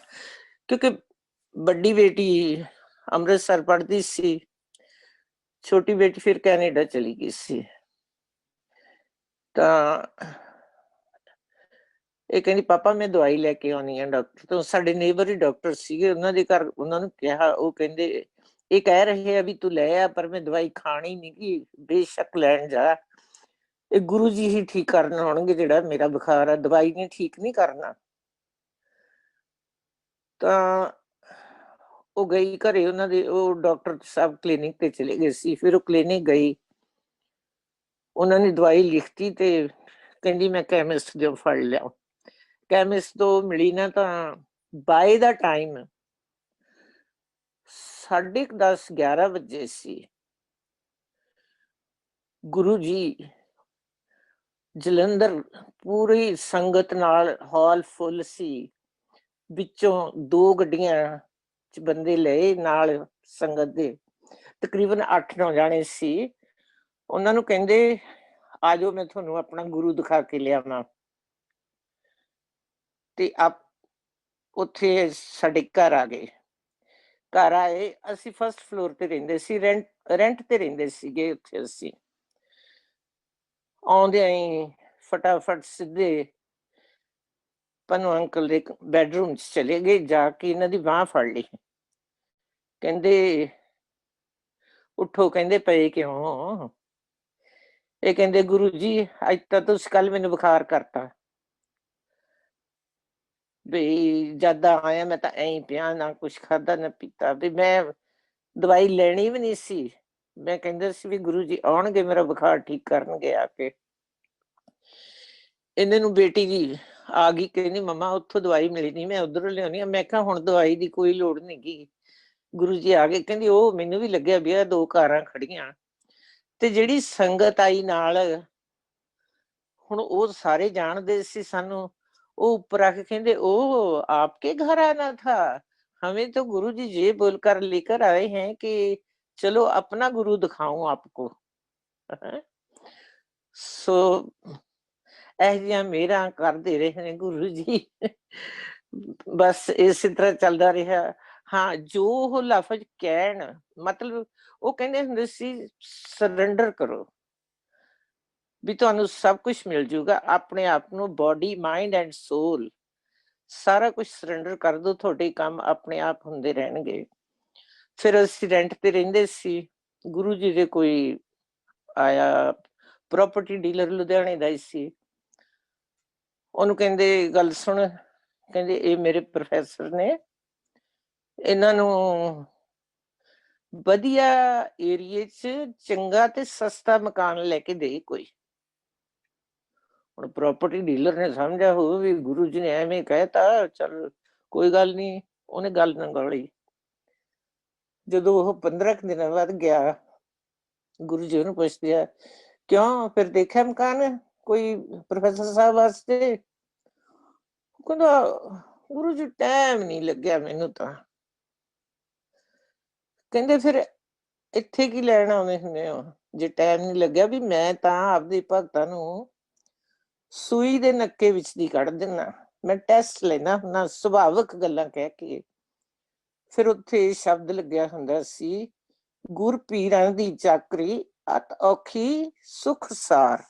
ਕਿਉਂਕਿ ਵੱਡੀ ਬੇਟੀ ਅੰਮ੍ਰਿਤਸਰ ਪੜ੍ਹਦੀ ਸੀ, ਛੋਟੀ ਬੇਟੀ ਫਿਰ ਕੈਨੇਡਾ ਚਲੀ ਗਈ ਸੀ। ਤਾਂ ਇਹ ਕਹਿੰਦੀ ਪਾਪਾ ਮੈਂ ਦਵਾਈ ਲੈ ਕੇ ਆਉਣੀ ਆ ਡਾਕਟਰ ਤੋਂ। ਸਾਡੇ ਨੇਬਰ ਹੀ ਡਾਕਟਰ ਸੀਗੇ, ਉਹਨਾਂ ਦੇ ਘਰ ਉਹਨਾਂ ਨੂੰ ਕਿਹਾ, ਉਹ ਕਹਿੰਦੇ ਇਹ ਕਹਿ ਰਹੇ ਆ ਵੀ ਤੂੰ ਲੈ ਆ, ਪਰ ਮੈਂ ਦਵਾਈ ਖਾਣੀ ਨੀ ਗੀ, ਬੇਸ਼ੱਕ ਲੈਣ ਜਾ, ਇਹ ਗੁਰੂ ਜੀ ਹੀ ਠੀਕ ਕਰਨ ਆਉਣਗੇ ਜਿਹੜਾ ਮੇਰਾ ਬੁਖਾਰ ਆ, ਦਵਾਈ ਨੇ ਠੀਕ ਨਹੀਂ ਕਰਨਾ। ਤਾਂ ਉਹ ਗਈ ਘਰੇ ਉਹਨਾਂ ਦੇ, ਉਹ ਡਾਕਟਰ ਸਾਹਿਬ ਕਲੀਨਿਕ ਤੇ ਚਲੇ ਗਏ ਸੀ। ਫਿਰ ਉਹ ਕਲੀਨਿਕ ਗਈ, ਉਹਨਾਂ ਨੇ ਦਵਾਈ ਲਿਖਤੀ ਤੇ ਕਹਿੰਦੀ ਮੈਂ ਕੈਮਿਸਟ ਜੋ ਫੜ ਲਿਆ। ਕੈਮਿਸਟ ਤੋਂ ਮਿਲੀ ਨਾ ਤਾਂ ਬਾਏ ਦਾ ਟਾਈਮ 10:30 11 ਵਜੇ ਸੀ। ਗੁਰੂ ਜੀ ਜਲੰਧਰ ਪੂਰੀ ਸੰਗਤ ਨਾਲ ਹਾਲ ਫੁੱਲ ਸੀ। ਵਿੱਚੋਂ 2 ਗੱਡੀਆਂ ਚ ਬੰਦੇ ਲਏ ਨਾਲ ਸੰਗਤ ਦੇ, ਤਕਰੀਬਨ 8-9 ਜਾਣੇ ਸੀ। ਉਹਨਾਂ ਨੂੰ ਕਹਿੰਦੇ ਆ ਜਾਓ, ਮੈਂ ਤੁਹਾਨੂੰ ਆਪਣਾ ਗੁਰੂ ਦਿਖਾ ਕੇ ਲਿਆਵਾਂ। ਤੇ ਉੱਥੇ ਸਾਡੇ ਘਰ ਆ ਗਏ। ਘਰ ਆਏ, ਅਸੀਂ ਫਸਟ ਫਲੋਰ ਤੇ ਰਹਿੰਦੇ ਸੀ, ਰੈਂਟ ਤੇ ਰਹਿੰਦੇ ਸੀਗੇ ਉੱਥੇ। ਅਸੀਂ ਆਉਂਦੇ ਆਈ ਫਟਾਫਟ ਸਿੱਧੇ ਪਨੂੰ ਅੰਕਲ ਦੇ ਬੈਡਰੂਮ ਚ ਚਲੇ ਗਏ। ਜਾ ਕੇ ਇਹਨਾਂ ਦੀ ਬਾਂਹ ਫੜ ਲਈ, ਕਹਿੰਦੇ ਉੱਠੋ। ਕਹਿੰਦੇ ਪਏ ਕਿਉਂ? ਇਹ ਕਹਿੰਦੇ ਗੁਰੂ ਜੀ ਅੱਜ ਤਾਂ ਤੁਸੀਂ ਕੱਲ ਮੈਨੂੰ ਬੁਖਾਰ ਕਰਤਾ, ਵੀ ਜਦ ਆਇਆ ਮੈਂ ਤਾਂ ਐਂ ਪਿਆ, ਨਾ ਕੁਛ ਖਾਧਾ ਨਾ ਪੀਤਾ, ਵੀ ਮੈਂ ਦਵਾਈ ਲੈਣੀ ਵੀ ਨਹੀਂ ਸੀ। ਮੈਂ ਕਹਿੰਦਾ ਸੀ ਵੀ ਗੁਰੂ ਜੀ ਆਉਣਗੇ, ਮੇਰਾ ਬੁਖਾਰ ਠੀਕ ਕਰਨਗੇ ਆ ਕੇ। ਇਹਨਾਂ ਨੂੰ ਬੇਟੀ ਜੀ ਆ ਗਈ, ਕਹਿੰਦੀ ਮੰਮਾ ਉੱਥੋਂ ਦਵਾਈ ਮਿਲੀ ਨਹੀਂ, ਮੈਂ ਉਧਰੋਂ ਲਿਆਉਣੀ ਆ। ਮੈਂ ਕਿਹਾ ਹੁਣ ਦਵਾਈ ਦੀ ਕੋਈ ਲੋੜ ਨਹੀਂ ਗੀ, ਗੁਰੂ ਜੀ ਆ ਗਏ। ਕਹਿੰਦੀ ਉਹ ਮੈਨੂੰ ਵੀ ਲੱਗਿਆ ਵੀ ਆ 2 ਕਾਰਾਂ ਖੜੀਆਂ। ਤੇ ਜਿਹੜੀ ਸੰਗਤ ਆਈ ਨਾਲ, ਹੁਣ ਉਹ ਸਾਰੇ ਜਾਣਦੇ ਸੀ ਸਾਨੂੰ। ਉਹ ਉੱਪਰ ਆ ਕੇ ਕਹਿੰਦੇ ਉਹ आपके घर आना था, हमें तो गुरु जी ये बोलकर लेकर आए हैं कि चलो अपना गुरु दिखाऊं आपको। सो ਇਹ ਜਿਹੀਆਂ ਮੇਰਾ ਕਰਦੇ ਰਹੇ ਨੇ ਗੁਰੂ ਜੀ। ਬਸ ਇਸੇ ਤਰ੍ਹਾਂ ਚੱਲਦਾ ਰਿਹਾ। ਹਾਂ, ਜੋ ਉਹ ਲਫ਼ਜ਼ ਕਹਿਣ, ਮਤਲਬ ਉਹ ਕਹਿੰਦੇ ਹੁੰਦੇ ਸੀ ਸਰੈਂਡਰ ਕਰੋ, ਵੀ ਤੁਹਾਨੂੰ ਸਭ ਕੁਛ ਮਿਲ ਜੂਗਾ। ਆਪਣੇ ਆਪ ਨੂੰ, ਬੋਡੀ, ਮਾਈਂਡ ਐਂਡ ਸੋਲ, ਸਾਰਾ ਕੁਛ ਸਰੈਂਡਰ ਕਰ ਦੋ, ਤੁਹਾਡੇ ਕੰਮ ਆਪਣੇ ਆਪ ਹੁੰਦੇ ਰਹਿਣਗੇ। ਫਿਰ ਅਸੀਂ ਰੈਂਟ ਤੇ ਰਹਿੰਦੇ ਸੀ। ਗੁਰੂ ਜੀ ਦੇ ਕੋਈ ਆਇਆ ਪ੍ਰਾਪਰਟੀ ਡੀਲਰ, ਲੁਧਿਆਣੇ ਦਾ ਹੀ ਸੀ। ਉਹਨੂੰ ਕਹਿੰਦੇ ਗੱਲ ਸੁਣ, ਕਹਿੰਦੇ ਇਹ ਮੇਰੇ ਪ੍ਰੋਫੈਸਰ ਨੇ, ਇਹਨਾਂ ਨੂੰ ਵਧੀਆ ਏਰੀਏ ਚ ਚੰਗਾ ਤੇ ਸਸਤਾ ਮਕਾਨ ਲੈ ਕੇ ਦੇ ਕੋਈ। ਹੁਣ ਪ੍ਰਾਪਰਟੀ ਡੀਲਰ ਨੇ ਸਮਝਿਆ ਹੋਊ ਵੀ ਗੁਰੂ ਜੀ ਨੇ ਐਵੇਂ ਕਹਿਤਾ, ਚੱਲ ਕੋਈ ਗੱਲ ਨਹੀਂ, ਉਹਨੇ ਗੱਲ ਨੰਗਾਲੀ। ਜਦੋਂ ਉਹ 15 ਦਿਨਾਂ ਬਾਅਦ ਗਿਆ, ਗੁਰੂ ਜੀ ਉਹਨੂੰ ਪੁੱਛਦੇ ਆ ਕਿਉਂ ਫਿਰ ਦੇਖਿਆ ਮਕਾਨ ਕੋਈ ਪ੍ਰੋਫੈਸਰ ਸਾਹਿਬ ਵਾਸਤੇ? ਕਹਿੰਦਾ ਗੁਰੂ ਜੀ ਟਾਈਮ ਨਹੀਂ ਲੱਗਿਆ ਮੈਨੂੰ ਤਾਂ। ਕਹਿੰਦੇ ਫਿਰ ਇੱਥੇ ਕੀ ਲੈਣ ਆਉਂਦੇ ਹੁੰਦੇ ਹੋ ਜੇ ਟਾਈਮ ਨਹੀਂ ਲੱਗਿਆ? ਵੀ ਮੈਂ ਤਾਂ ਆਪਦੇ ਭਗਤਾਂ ਨੂੰ ਸੂਈ ਦੇ ਨੱਕੇ ਵਿੱਚ ਦੀ ਕੱਢ ਦਿੰਦਾ, ਮੈਂ ਟੈਸਟ ਲੈਣਾ ਹੁੰਦਾ, ਸੁਭਾਵਿਕ ਗੱਲਾਂ ਕਹਿ ਕੇ। ਫਿਰ ਉੱਥੇ ਸ਼ਬਦ ਲੱਗਿਆ ਹੁੰਦਾ ਸੀ, ਗੁਰ ਪੀਰਾਂ ਦੀ ਚਾਕਰੀ ਅਤ ਔਖੀ ਸੁਖ ਸਾਰ।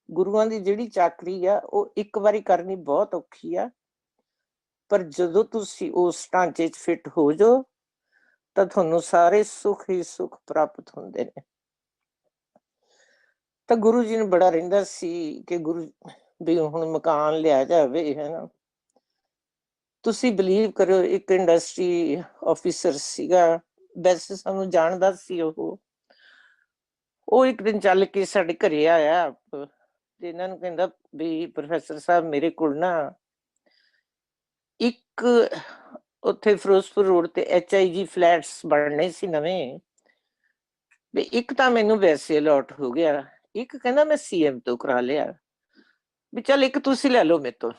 ਗੁਰੂਆਂ ਦੀ ਜਿਹੜੀ ਚਾਕਰੀ ਆ ਉਹ ਇੱਕ ਵਾਰੀ ਕਰਨੀ ਬਹੁਤ ਔਖੀ ਆ, ਪਰ ਜਦੋਂ ਤੁਸੀਂ ਉਸ ਢਾਂਚੇ 'ਚ ਫਿੱਟ ਹੋ ਜਾਓ ਤਾਂ ਤੁਹਾਨੂੰ ਸਾਰੇ ਸੁੱਖ ਹੀ ਸੁੱਖ ਪ੍ਰਾਪਤ ਹੁੰਦੇ ਨੇ। ਤਾਂ ਗੁਰੂ ਜੀ ਨੂੰ ਬੜਾ ਰਹਿੰਦਾ ਸੀ ਕਿ ਗੁਰੂ ਵੀ ਹੁਣ ਮਕਾਨ ਲਿਆ ਜਾਵੇ, ਹਨਾ। ਤੁਸੀਂ ਬਿਲੀਵ ਕਰੋ, ਇੱਕ ਇੰਡਸਟਰੀ ਆਫਿਸਰ ਸੀਗਾ, ਵੈਸੇ ਸਾਨੂੰ ਜਾਣਦਾ ਸੀ ਉਹ ਇੱਕ ਦਿਨ ਚੱਲ ਕੇ ਸਾਡੇ ਘਰੇ ਆਇਆ ਤੇ ਇਹਨਾਂ ਨੂੰ ਕਹਿੰਦਾ ਵੀ ਪ੍ਰੋਫੈਸਰ ਸਾਹਿਬ ਮੇਰੇ ਕੋਲ ਨਾ ਇੱਕ ਉੱਥੇ ਫਿਰੋਜ਼ਪੁਰ ਰੋਡ ਤੇ HIG ਫਲੈਟਸ ਬਣਨੇ ਸੀ ਨਵੇਂ, ਵੀ ਇੱਕ ਤਾਂ ਮੈਨੂੰ ਵੈਸੇ ਅਲਾਟ ਹੋ ਗਿਆ, ਇੱਕ ਕਹਿੰਦਾ ਮੈਂ CM ਤੋਂ ਕਰਾ ਲਿਆ, ਵੀ ਚੱਲ ਇੱਕ ਤੁਸੀਂ ਲੈ ਲਓ ਮੇਰੇ ਤੋਂ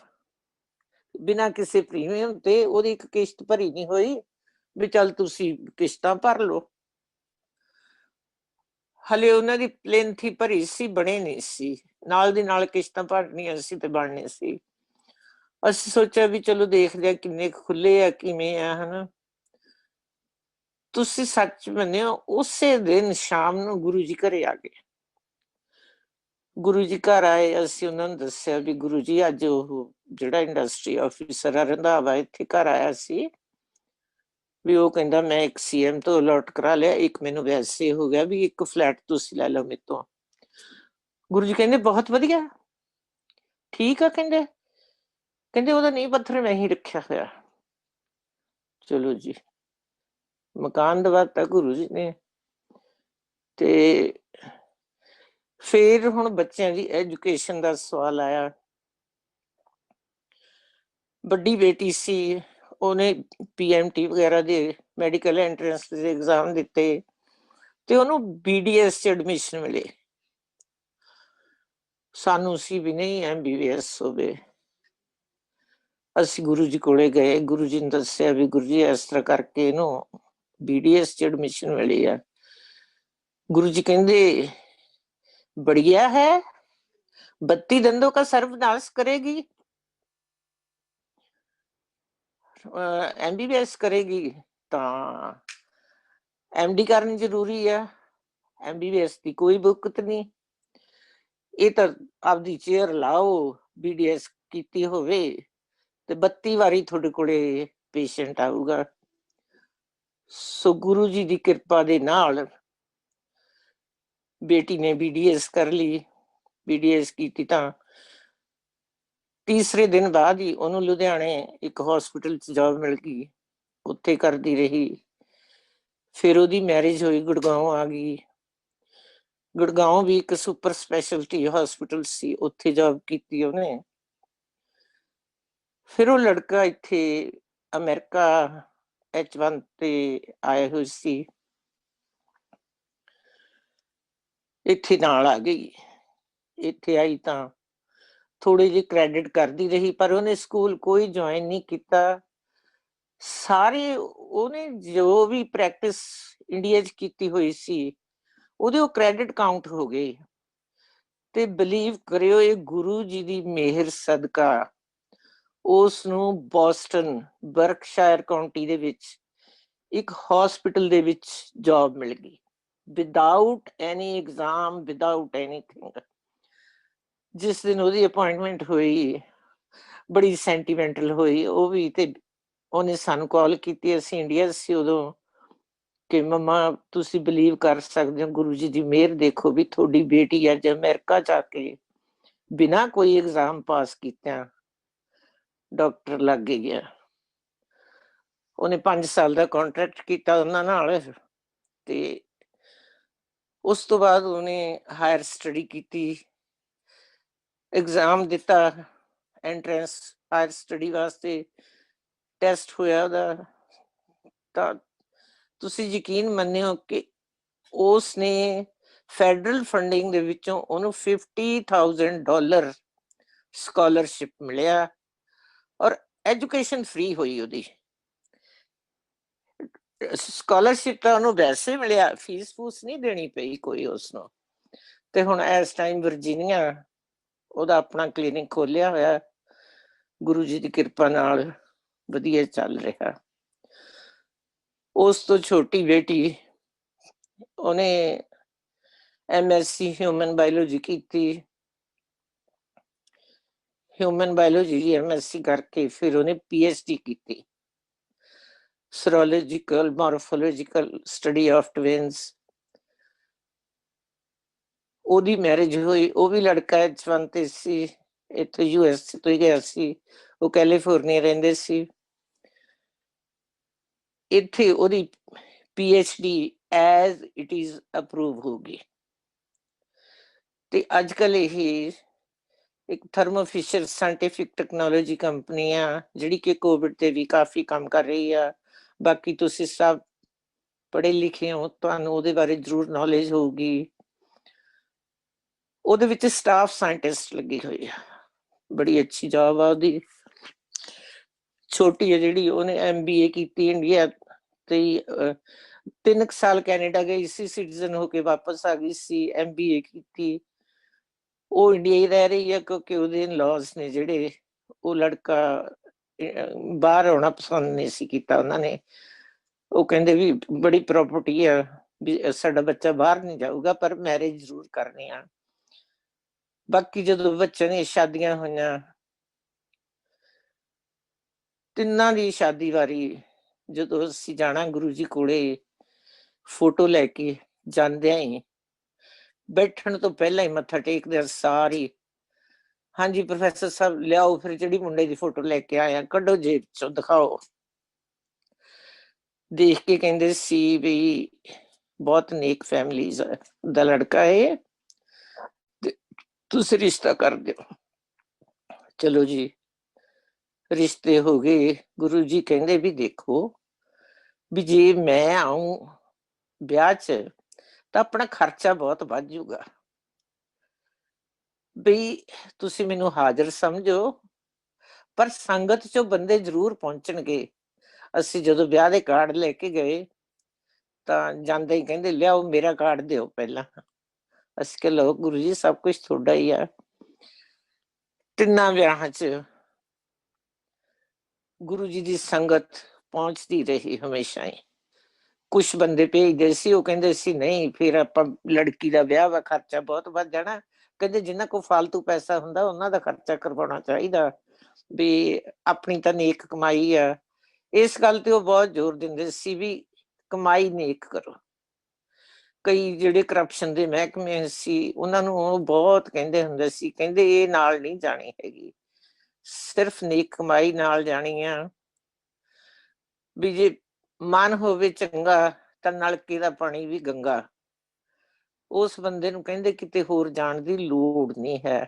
ਬਿਨਾਂ ਕਿਸੇ ਪ੍ਰੀਮੀਅਮ ਤੇ। ਉਹਦੀ ਇੱਕ ਕਿਸ਼ਤ ਭਰੀ ਨਹੀਂ ਹੋਈ, ਵੀ ਚੱਲ ਤੁਸੀਂ ਕਿਸ਼ਤਾਂ ਭਰ ਲਓ। ਹਲੇ ਉਹਨਾਂ ਦੀ ਪਲੈਨਥ ਹੀ ਭਰੀ ਸੀ, ਬਣੇ ਨਹੀਂ ਸੀ, ਨਾਲ ਦੀ ਨਾਲ ਕਿਸ਼ਤਾਂ ਭਰਨੀਆਂ ਸੀ ਤੇ ਬਣਨੇ ਸੀ। ਅਸੀਂ ਸੋਚਿਆ ਵੀ ਚਲੋ ਦੇਖਦੇ ਆ ਕਿੰਨੇ ਖੁੱਲੇ ਆ, ਕਿਵੇਂ ਆ, ਹਨਾ। ਤੁਸੀਂ ਸੱਚ ਮੰਨਿਓ, ਉਸੇ ਦਿਨ ਸ਼ਾਮ ਨੂੰ ਗੁਰੂ ਜੀ ਘਰੇ ਆ ਗਏ। ਗੁਰੂ ਜੀ ਘਰ ਆਏ, ਅਸੀਂ ਉਹਨਾਂ ਨੂੰ ਦੱਸਿਆ ਵੀ ਗੁਰੂ ਜੀ ਅੱਜ ਉਹ ਜਿਹੜਾ ਇੰਡਸਟਰੀ ਆਫਿਸਰ ਆ ਰੰਧਾਵਾ ਇੱਥੇ ਘਰ ਆਇਆ ਸੀ, ਵੀ ਉਹ ਕਹਿੰਦਾ ਮੈਂ ਇੱਕ CM ਤੋਂ ਅਲਾਟ ਕਰਾ ਲਿਆ, ਇੱਕ ਮੈਨੂੰ ਵੈਸੇ ਹੋ ਗਿਆ, ਵੀ ਇੱਕ ਫਲੈਟ ਤੁਸੀਂ ਲੈ ਲਓ ਮੇਰੇ ਤੋਂ। ਗੁਰੂ ਜੀ ਕਹਿੰਦੇ ਬਹੁਤ ਵਧੀਆ, ਠੀਕ ਆ। ਕਹਿੰਦੇ ਉਹਦਾ ਨੀਂਹ ਪੱਥਰ ਮੈਂ ਹੀ ਰੱਖਿਆ ਹੋਇਆ। ਚਲੋ ਜੀ, ਮਕਾਨ ਦਵਾਤਾ ਗੁਰੂ ਜੀ ਨੇ। ਤੇ ਫਿਰ ਹੁਣ ਬੱਚਿਆਂ ਦੀ ਐਜੂਕੇਸ਼ਨ ਦਾ ਸਵਾਲ ਆਇਆ। ਵੱਡੀ ਬੇਟੀ ਸੀ, ਉਹਨੇ PMT ਵਗੈਰਾ ਦੇ ਮੈਡੀਕਲ ਐਂਟਰੈਂਸ ਦੇ ਐਗਜ਼ਾਮ ਦਿੱਤੇ ਤੇ ਉਹਨੂੰ BDS 'ਚ ਐਡਮਿਸ਼ਨ ਮਿਲੇ। ਸਾਨੂੰ ਸੀ ਵੀ ਨਹੀਂ MBBS ਹੋਵੇ। ਅਸੀਂ ਗੁਰੂ ਜੀ ਕੋਲੇ ਗਏ, ਗੁਰੂ ਜੀ ਨੇ ਦੱਸਿਆ ਵੀ ਗੁਰੂ ਜੀ ਇਸ ਤਰ੍ਹਾਂ ਕਰਕੇ ਇਹਨੂੰ BDS 'ਚ ਐਡਮਿਸ਼ਨ ਮਿਲੀ ਆ। गुरु जी कहते बढ़िया है, 32 दंदों का सर्वनाश करेगी, MBBS करेगी तो MD करनी जरूरी है, MBBS की कोई बुकत नहीं। ये तो आपदी चेयर लाओ, BDS कीती होवे ते 32 वारी थोड़े कोले पेशेंट आऊगा। सो गुरु जी की कृपा दे नाल बेटी ने BDS कर ली। BDS की तीसरे दिन बाद ही ਉਹਨੂੰ ਲੁਧਿਆਣੇ ਇੱਕ ਹਸਪੀਟਲ 'ਚ ਜੌਬ ਮਿਲ ਗਈ, ਉੱਥੇ ਕਰਦੀ ਰਹੀ। ਫਿਰ ਉਹਦੀ ਮੈਰਿਜ ਹੋਈ, ਗੁੜਗਾਉਂ ਆ ਗਈ। ਗੁੜਗਾਉਂ ਵੀ ਇੱਕ ਸੁਪਰ ਸਪੈਸ਼ਲਟੀ ਹਸਪੀਟਲ ਸੀ, ਉੱਥੇ ਜੌਬ ਕੀਤੀ ਉਹਨੇ। ਫਿਰ ਉਹ ਲੜਕਾ ਇੱਥੇ ਅਮਰੀਕਾ H1 ਤੇ ਆਏ ਹੋਏ ਸੀ, ਇੱਥੇ ਨਾਲ ਆ ਗਈ। ਇੱਥੇ ਆਈ ਤਾਂ ਥੋੜੇ ਜਿਹੇ ਕ੍ਰੈਡਿਟ ਕਰਦੀ ਰਹੀ, ਪਰ ਉਹਨੇ ਸਕੂਲ ਕੋਈ ਜੁਆਇਨ ਨਹੀਂ ਕੀਤਾ। ਸਾਰੇ ਉਹਨੇ ਜੋ ਵੀ ਪ੍ਰੈਕਟਿਸ ਇੰਡੀਆ 'ਚ ਕੀਤੀ ਹੋਈ ਸੀ ਉਹਦੇ ਉਹ ਕ੍ਰੈਡਿਟ ਕਾਊਂਟ ਹੋ ਗਏ। ਤੇ ਬਿਲੀਵ ਕਰਿਓ, ਇਹ ਗੁਰੂ ਜੀ ਦੀ ਮਿਹਰ ਸਦਕਾ ਉਸ ਨੂੰ ਬੋਸਟਨ ਬਰਕਸ਼ਾਇਰ ਕਾਉਂਟੀ ਦੇ ਵਿੱਚ ਇੱਕ ਹਸਪੀਟਲ ਦੇ ਵਿੱਚ ਜੌਬ ਮਿਲ ਗਈ, ਵਿਦਾਊਟ ਐਨੀ ਐਗਜ਼ਾਮ, ਵਿਦਾਊਟ ਐਨੀਥਿੰਗ। ਜਿਸ ਦਿਨ ਉਹਦੀ ਅਪਾਇੰਟਮੈਂਟ ਹੋਈ ਬੜੀ ਸੈਂਟੀਮੈਂਟਲ ਹੋਈ ਉਹ ਵੀ, ਤੇ ਉਹਨੇ ਸਾਨੂੰ ਕਾਲ ਕੀਤੀ, ਅਸੀਂ ਇੰਡੀਆ ਸੀ ਉਦੋਂ, ਕਿ ਮੰਮਾ ਤੁਸੀਂ ਬਿਲੀਵ ਕਰ ਸਕਦੇ ਹੋ ਗੁਰੂ ਜੀ ਦੀ ਮਿਹਰ ਦੇਖੋ ਵੀ ਤੁਹਾਡੀ ਬੇਟੀ ਅੱਜ ਅਮਰੀਕਾ ਜਾ ਕੇ ਬਿਨਾਂ ਕੋਈ ਐਗਜ਼ਾਮ ਪਾਸ ਕੀਤਿਆਂ ਡਾਕਟਰ ਲੱਗ ਗਿਆ। ਉਹਨੇ 5 ਸਾਲ ਦਾ ਕੰਟਰੈਕਟ ਕੀਤਾ ਉਹਨਾਂ ਨਾਲ, ਤੇ ਉਸ ਤੋਂ ਬਾਅਦ ਉਹਨੇ ਹਾਇਰ ਸਟੱਡੀ ਕੀਤੀ, ਐਗਜ਼ਾਮ ਦਿੱਤਾ ਐਂਟਰੈਂਸ ਹਾਇਰ ਸਟੱਡੀ ਵਾਸਤੇ, ਟੈਸਟ ਹੋਇਆ ਉਹਦਾ। ਤਾਂ ਤੁਸੀਂ ਯਕੀਨ ਮੰਨਿਓ ਕਿ ਉਸਨੇ ਫੈਡਰਲ ਫੰਡਿੰਗ ਦੇ ਵਿੱਚੋਂ ਉਹਨੂੰ $50,000 ਸਕਾਲਰਸ਼ਿਪ ਮਿਲਿਆ, ਔਰ ਐਜੂਕੇਸ਼ਨ ਫ੍ਰੀ ਹੋਈ ਉਹਦੀ। ਸਕਾਲਰਸ਼ਿਪ ਤਾਂ ਉਹਨੂੰ ਵੈਸੇ ਮਿਲਿਆ, ਫੀਸ ਫੂਸ ਨਹੀਂ ਦੇਣੀ ਪਈ ਕੋਈ ਉਸਨੂੰ। ਤੇ ਹੁਣ ਇਸ ਟਾਈਮ ਵਰਜੀਨੀਆ ਉਹਦਾ ਆਪਣਾ ਕਲੀਨਿਕ ਖੋਲਿਆ ਹੋਇਆ, ਗੁਰੂ ਜੀ ਦੀ ਕਿਰਪਾ ਨਾਲ ਵਧੀਆ ਚੱਲ ਰਿਹਾ। ਉਸ ਤੋਂ ਛੋਟੀ ਬੇਟੀ ਉਹਨੇ MSc ਹਿਊਮਨ ਬਾਇਓਲੋਜੀ ਕੀਤੀ, ਹਿਊਮਨ ਬਾਇਓਲੋਜੀ ਦੀ MSc ਕਰਕੇ ਫਿਰ ਉਹਨੇ PhD ਕੀਤੀ, ਸਰੋਲੋਜੀਕਲ ਮੋਰਫੋਲੋਜੀਕਲ ਸਟੱਡੀ ਆਫ ਟਵਿਨਸ। ਉਹਦੀ ਮੈਰਿਜ ਹੋਈ, ਉਹ ਵੀ ਲੜਕਾ H1 ਤੇ ਸੀ, ਇੱਥੇ US ਤੋਂ ਹੀ ਗਿਆ ਸੀ, ਉਹ ਕੈਲੀਫੋਰਨੀਆ ਰਹਿੰਦੇ ਸੀ। ਇੱਥੇ ਉਹਦੀ PhD as it is approve ਹੋ ਗਈ। ਤੇ ਅੱਜ ਕੱਲ ਇਹ ਇੱਕ thermo Fisher scientific technology company ਆ, ਜਿਹੜੀ ਕਿ ਕੋਵਿਡ ਤੇ ਵੀ ਕਾਫੀ ਕੰਮ ਕਰ ਰਹੀ ਆ। ਬਾਕੀ ਤੁਸੀਂ ਸਭ ਪੜ੍ਹੇ ਲਿਖੇ ਹੋ, ਤੁਹਾਨੂੰ ਉਹਦੇ ਬਾਰੇ ਜ਼ਰੂਰ ਨੌਲੇਜ ਹੋਊਗੀ। ਉਹਦੇ ਵਿੱਚ ਸਟਾਫ ਸਾਇੰਟਿਸਟ ਲੱਗੀ ਹੋਈ ਆ, ਬੜੀ ਅੱਛੀ ਜੌਬ ਆ ਉਹਦੀ। ਛੋਟੀ ਹੈ ਜਿਹੜੀ, ਉਹਨੇ MBA ਕੀਤੀ ਇੰਡੀਆ ਤੇ 3 ਸਾਲ ਕੈਨੇਡਾ ਗਈ ਸੀ, ਸਿਟੀਜ਼ਨ ਹੋ ਕੇ ਵਾਪਸ ਆ ਗਈ ਸੀ, MBA ਕੀਤੀ। ਉਹ ਇੰਡੀਆ ਹੀ ਰਹਿ ਰਹੀ ਹੈ ਕਿਉਂਕਿ ਉਹਦੇ ਇਨ-ਲॉज ਨੇ ਜਿਹੜੇ, ਉਹ ਲੜਕਾ ਬਾਹਰ ਆਉਣਾ ਪਸੰਦ ਨਹੀਂ ਸੀ ਕੀਤਾ ਉਹਨਾਂ ਨੇ। ਉਹ ਕਹਿੰਦੇ ਵੀ ਬੜੀ ਪ੍ਰਾਪਰਟੀ ਆ, ਵੀ ਸਾਡਾ ਬੱਚਾ ਬਾਹਰ ਨਹੀਂ ਜਾਊਗਾ, ਪਰ ਮੈਰਿਜ ਜ਼ਰੂਰ ਕਰਨੀ ਆ। ਬਾਕੀ ਜਦੋਂ ਬੱਚਿਆਂ ਦੀਆਂ ਸ਼ਾਦੀਆਂ ਹੋਈਆਂ, ਤਿੰਨਾਂ ਦੀ ਸ਼ਾਦੀ ਵਾਰੀ ਜਦੋਂ ਅਸੀਂ ਜਾਣਾ ਗੁਰੂ ਜੀ ਕੋਲੇ, ਫੋਟੋ ਲੈ ਕੇ ਜਾਂਦਿਆਂ ਹੀ, ਬੈਠਣ ਤੋਂ ਪਹਿਲਾਂ ਹੀ ਮੱਥਾ ਟੇਕਦੇ ਸਾਰੀ, ਹਾਂਜੀ ਪ੍ਰੋਫੈਸਰ ਸਾਹਿਬ ਲਿਆਓ ਫਿਰ ਜਿਹੜੀ ਮੁੰਡੇ ਦੀ ਫੋਟੋ ਲੈ ਕੇ ਆਇਆ, ਕੱਢੋ ਜੇਬ ਚੋਂ ਦਿਖਾਓ। ਦੇਖ ਕੇ ਕਹਿੰਦੇ ਸੀ ਵੀ ਬਹੁਤ ਨੇਕ ਫੈਮਿਲੀ ਦਾ ਲੜਕਾ ਹੈ, ਤੁਸੀਂ ਰਿਸ਼ਤਾ ਕਰ ਦਿਓ। ਚਲੋ ਜੀ, ਰਿਸ਼ਤੇ ਹੋ ਗਏ। ਗੁਰੂ ਜੀ ਕਹਿੰਦੇ ਵੀ ਦੇਖੋ ਵੀ ਜੇ ਮੈਂ ਆਊਂ ਵਿਆਹ 'ਚ ਤਾਂ ਆਪਣਾ ਖਰਚਾ ਬਹੁਤ ਵੱਧ ਜੂਗਾ, ਵੀ ਤੁਸੀਂ ਮੈਨੂੰ ਹਾਜ਼ਰ ਸਮਝੋ, ਪਰ ਸੰਗਤ ਚੋਂ ਬੰਦੇ ਜ਼ਰੂਰ ਪਹੁੰਚਣਗੇ। ਅਸੀਂ ਜਦੋਂ ਵਿਆਹ ਦੇ ਕਾਰਡ ਲੈ ਕੇ ਗਏ ਤਾਂ ਜਾਂਦੇ ਹੀ ਕਹਿੰਦੇ ਲਿਆਓ ਮੇਰਾ ਕਾਰਡ ਦਿਓ ਪਹਿਲਾਂ। ਅਸੀਂ ਕਿਹਾ ਲਓ ਗੁਰੂ ਜੀ ਸਭ ਕੁਝ ਤੁਹਾਡਾ ਹੀ ਆ। ਤਿੰਨਾਂ ਵਿਆਹਾਂ 'ਚ ਗੁਰੂ ਜੀ ਦੀ ਸੰਗਤ ਪਹੁੰਚਦੀ ਰਹੀ ਹਮੇਸ਼ਾ ਹੀ। ਕੁਛ ਬੰਦੇ ਭੇਜਦੇ ਸੀ, ਉਹ ਕਹਿੰਦੇ ਸੀ ਨਹੀਂ ਫਿਰ ਆਪਾਂ ਲੜਕੀ ਦਾ ਵਿਆਹ ਵਾ, ਖਰਚਾ ਬਹੁਤ ਵੱਧ ਜਾਣਾ। ਕਹਿੰਦੇ ਜਿਨ੍ਹਾਂ ਕੋਲ ਫਾਲਤੂ ਪੈਸਾ ਹੁੰਦਾ ਉਹਨਾਂ ਦਾ ਖਰਚਾ ਕਰਵਾਉਣਾ ਚਾਹੀਦਾ, ਵੀ ਆਪਣੀ ਤਾਂ ਨੇਕ ਕਮਾਈ ਆ। ਇਸ ਗੱਲ ਤੇ ਉਹ ਬਹੁਤ ਜ਼ੋਰ ਦਿੰਦੇ ਸੀ ਵੀ ਕਮਾਈ ਨੇਕ ਕਰੋ। ਕਈ ਜਿਹੜੇ ਕਰਪਸ਼ਨ ਦੇ ਮਹਿਕਮੇ ਸੀ ਉਹਨਾਂ ਨੂੰ ਉਹ ਬਹੁਤ ਕਹਿੰਦੇ ਹੁੰਦੇ ਸੀ, ਕਹਿੰਦੇ ਇਹ ਨਾਲ ਨਹੀਂ ਜਾਣੀ ਹੈਗੀ, ਸਿਰਫ ਨੇਕ ਕਮਾਈ ਨਾਲ ਜਾਣੀ ਆ। ਵੀ ਜੇ ਮਨ ਹੋਵੇ ਚੰਗਾ ਤਾਂ ਨਲਕੇ ਦਾ ਪਾਣੀ ਵੀ ਗੰਗਾ। ਉਸ ਬੰਦੇ ਨੂੰ ਕਹਿੰਦੇ ਕਿਤੇ ਹੋਰ ਜਾਣ ਦੀ ਲੋੜ ਨਹੀਂ ਹੈ।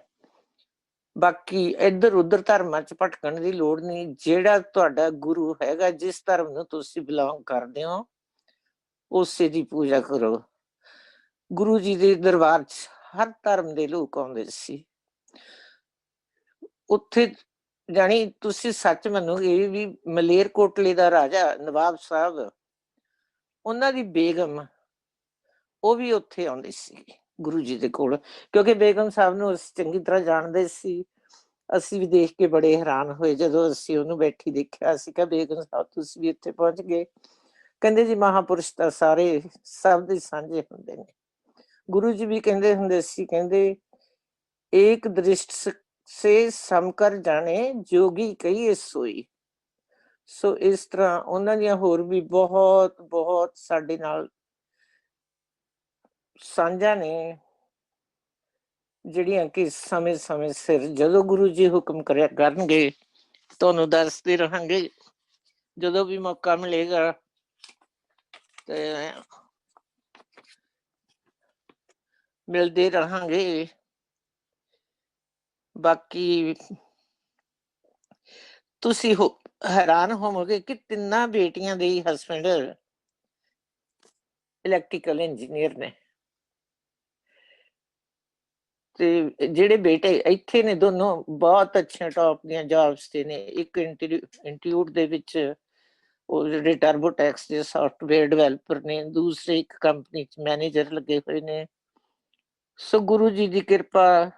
ਬਾਕੀ ਇੱਧਰ ਉੱਧਰ ਧਰਮਾਂ 'ਚ ਭਟਕਣ ਦੀ ਲੋੜ ਨਹੀਂ। ਜਿਹੜਾ ਤੁਹਾਡਾ ਗੁਰੂ ਹੈਗਾ, ਜਿਸ ਧਰਮ ਨੂੰ ਤੁਸੀਂ ਬਿਲੋਂਗ ਕਰਦੇ ਹੋ, ਉਸੇ ਦੀ ਪੂਜਾ ਕਰੋ। ਗੁਰੂ ਜੀ ਦੇ ਦਰਬਾਰ 'ਚ ਹਰ ਧਰਮ ਦੇ ਲੋਕ ਆਉਂਦੇ ਸੀ। ਉੱਥੇ ਜਾਣੀ ਤੁਸੀਂ ਸੱਚ ਮੰਨੋਗੇ ਵੀ ਮਲੇਰਕੋਟਲੇ ਦਾ ਰਾਜਾ ਨਵਾਬ ਸਾਹਿਬ, ਉਹਨਾਂ ਦੀ ਬੇਗਮ, ਉਹ ਵੀ ਉੱਥੇ ਆਉਂਦੀ ਸੀ ਗੁਰੂ ਜੀ ਦੇ ਕੋਲ, ਕਿਉਂਕਿ ਬੇਗਮ ਸਾਹਿਬ ਨੂੰ ਅਸੀਂ ਚੰਗੀ ਤਰ੍ਹਾਂ ਜਾਣਦੇ ਸੀ। ਅਸੀਂ ਵੀ ਦੇਖ ਕੇ ਬੜੇ ਹੈਰਾਨ ਹੋਏ ਜਦੋਂ ਅਸੀਂ ਉਹਨੂੰ ਬੈਠੀ ਦੇਖਿਆ। ਅਸੀਂ ਕਿਹਾ ਬੇਗਮ ਸਾਹਿਬ ਤੁਸੀਂ ਵੀ ਇੱਥੇ ਪਹੁੰਚ ਗਏ? ਕਹਿੰਦੇ ਜੀ ਮਹਾਂਪੁਰਸ਼ ਤਾਂ ਸਾਰੇ ਸਭ ਦੇ ਸਾਂਝੇ ਹੁੰਦੇ ਨੇ। ਗੁਰੂ ਜੀ ਵੀ ਕਹਿੰਦੇ ਹੁੰਦੇ ਸੀ, ਕਹਿੰਦੇ ਏਕ ਦ੍ਰਿਸ਼ਟ ਸੇ ਸਮਕਰ ਜਾਣੇ ਜੋਗੀ ਕਹੀਏ ਸੋਈ। ਸੋ ਇਸ ਤਰ੍ਹਾਂ ਉਹਨਾਂ ਦੀਆਂ ਹੋਰ ਵੀ ਬਹੁਤ ਬਹੁਤ ਸਾਡੇ ਨਾਲ ਸਾਂਝਾਂ ਨੇ, ਜਿਹੜੀਆਂ ਕਿ ਸਮੇਂ ਸਮੇਂ ਸਿਰ ਜਦੋਂ ਗੁਰੂ ਜੀ ਹੁਕਮ ਕਰਿਆ ਕਰਨਗੇ ਤੁਹਾਨੂੰ ਦੱਸਦੇ ਰਹਾਂਗੇ ਜਦੋਂ ਵੀ ਮੌਕਾ ਮਿਲੇਗਾ। ਤੇ ਮਿਲਦੇ ਰਹਾਂਗੇ। ਬਾਕੀ ਤੁਸੀਂ ਹੈਰਾਨ ਹੋਵੋਗੇ ਕਿ ਤਿੰਨਾਂ ਬੇਟੀਆਂ ਦੇ ਹਸਬੈਂਡ ਇਲੈਕਟ੍ਰੀਕਲ ਇੰਜੀਨੀਅਰ ਨੇ, ਤੇ ਜਿਹੜੇ ਬੇਟੇ ਇੱਥੇ ਨੇ ਦੋਨੋਂ ਬਹੁਤ ਅੱਛੀਆਂ ਟੌਪ ਦੀਆਂ ਜੌਬਸ ਤੇ ਨੇ। ਇੱਕ ਇੰਸਟੀਟਿਊਟ ਦੇ ਵਿੱਚ ਉਹ ਜਿਹੜੇ ਟਰਬੋਟੈਕਸ ਦੇ ਸੌਫਟਵੇਅਰ ਡਿਵੈਲਪਰ ਨੇ, ਦੂਸਰੇ ਇੱਕ ਕੰਪਨੀ 'ਚ ਮੈਨੇਜਰ ਲੱਗੇ ਹੋਏ ਨੇ। ਸੋ ਗੁਰੂ ਜੀ ਦੀ ਕਿਰਪਾ,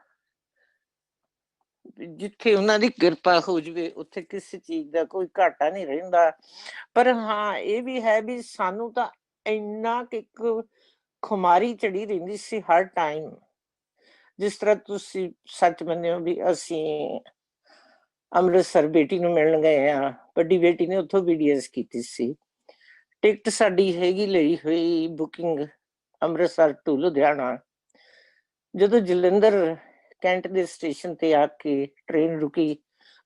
ਜਿੱਥੇ ਉਹਨਾਂ ਦੀ ਕਿਰਪਾ ਹੋ ਜਾਵੇ ਉੱਥੇ ਕਿਸੇ ਚੀਜ਼ ਦਾ ਕੋਈ ਘਾਟਾ ਨਹੀਂ ਰਹਿੰਦਾ। ਪਰ ਹਾਂ ਇਹ ਵੀ ਹੈ ਵੀ ਸਾਨੂੰ ਤਾਂ ਇੰਨਾ ਕਿ ਇੱਕ ਖੁਮਾਰੀ ਚੜੀ ਰਹਿੰਦੀ ਸੀ ਹਰ ਟਾਈਮ। ਜਿਸ ਤਰ੍ਹਾਂ ਤੁਸੀਂ ਸੱਚ ਮੰਨਿਓ ਵੀ ਅਸੀਂ ਅੰਮ੍ਰਿਤਸਰ ਬੇਟੀ ਨੂੰ ਮਿਲਣ ਗਏ ਆ, ਵੱਡੀ ਬੇਟੀ ਨੇ ਉੱਥੋਂ BDS ਕੀਤੀ ਸੀ। ਟਿਕਟ ਸਾਡੀ ਹੈਗੀ ਲਈ ਹੋਈ ਬੁਕਿੰਗ ਅੰਮ੍ਰਿਤਸਰ ਟੂ ਲੁਧਿਆਣਾ। ਜਦੋਂ ਜਲੰਧਰ ਕੈਂਟ ਦੇ ਸਟੇਸ਼ਨ ਤੇ ਆ ਕੇ ਟ੍ਰੇਨ ਰੁਕੀ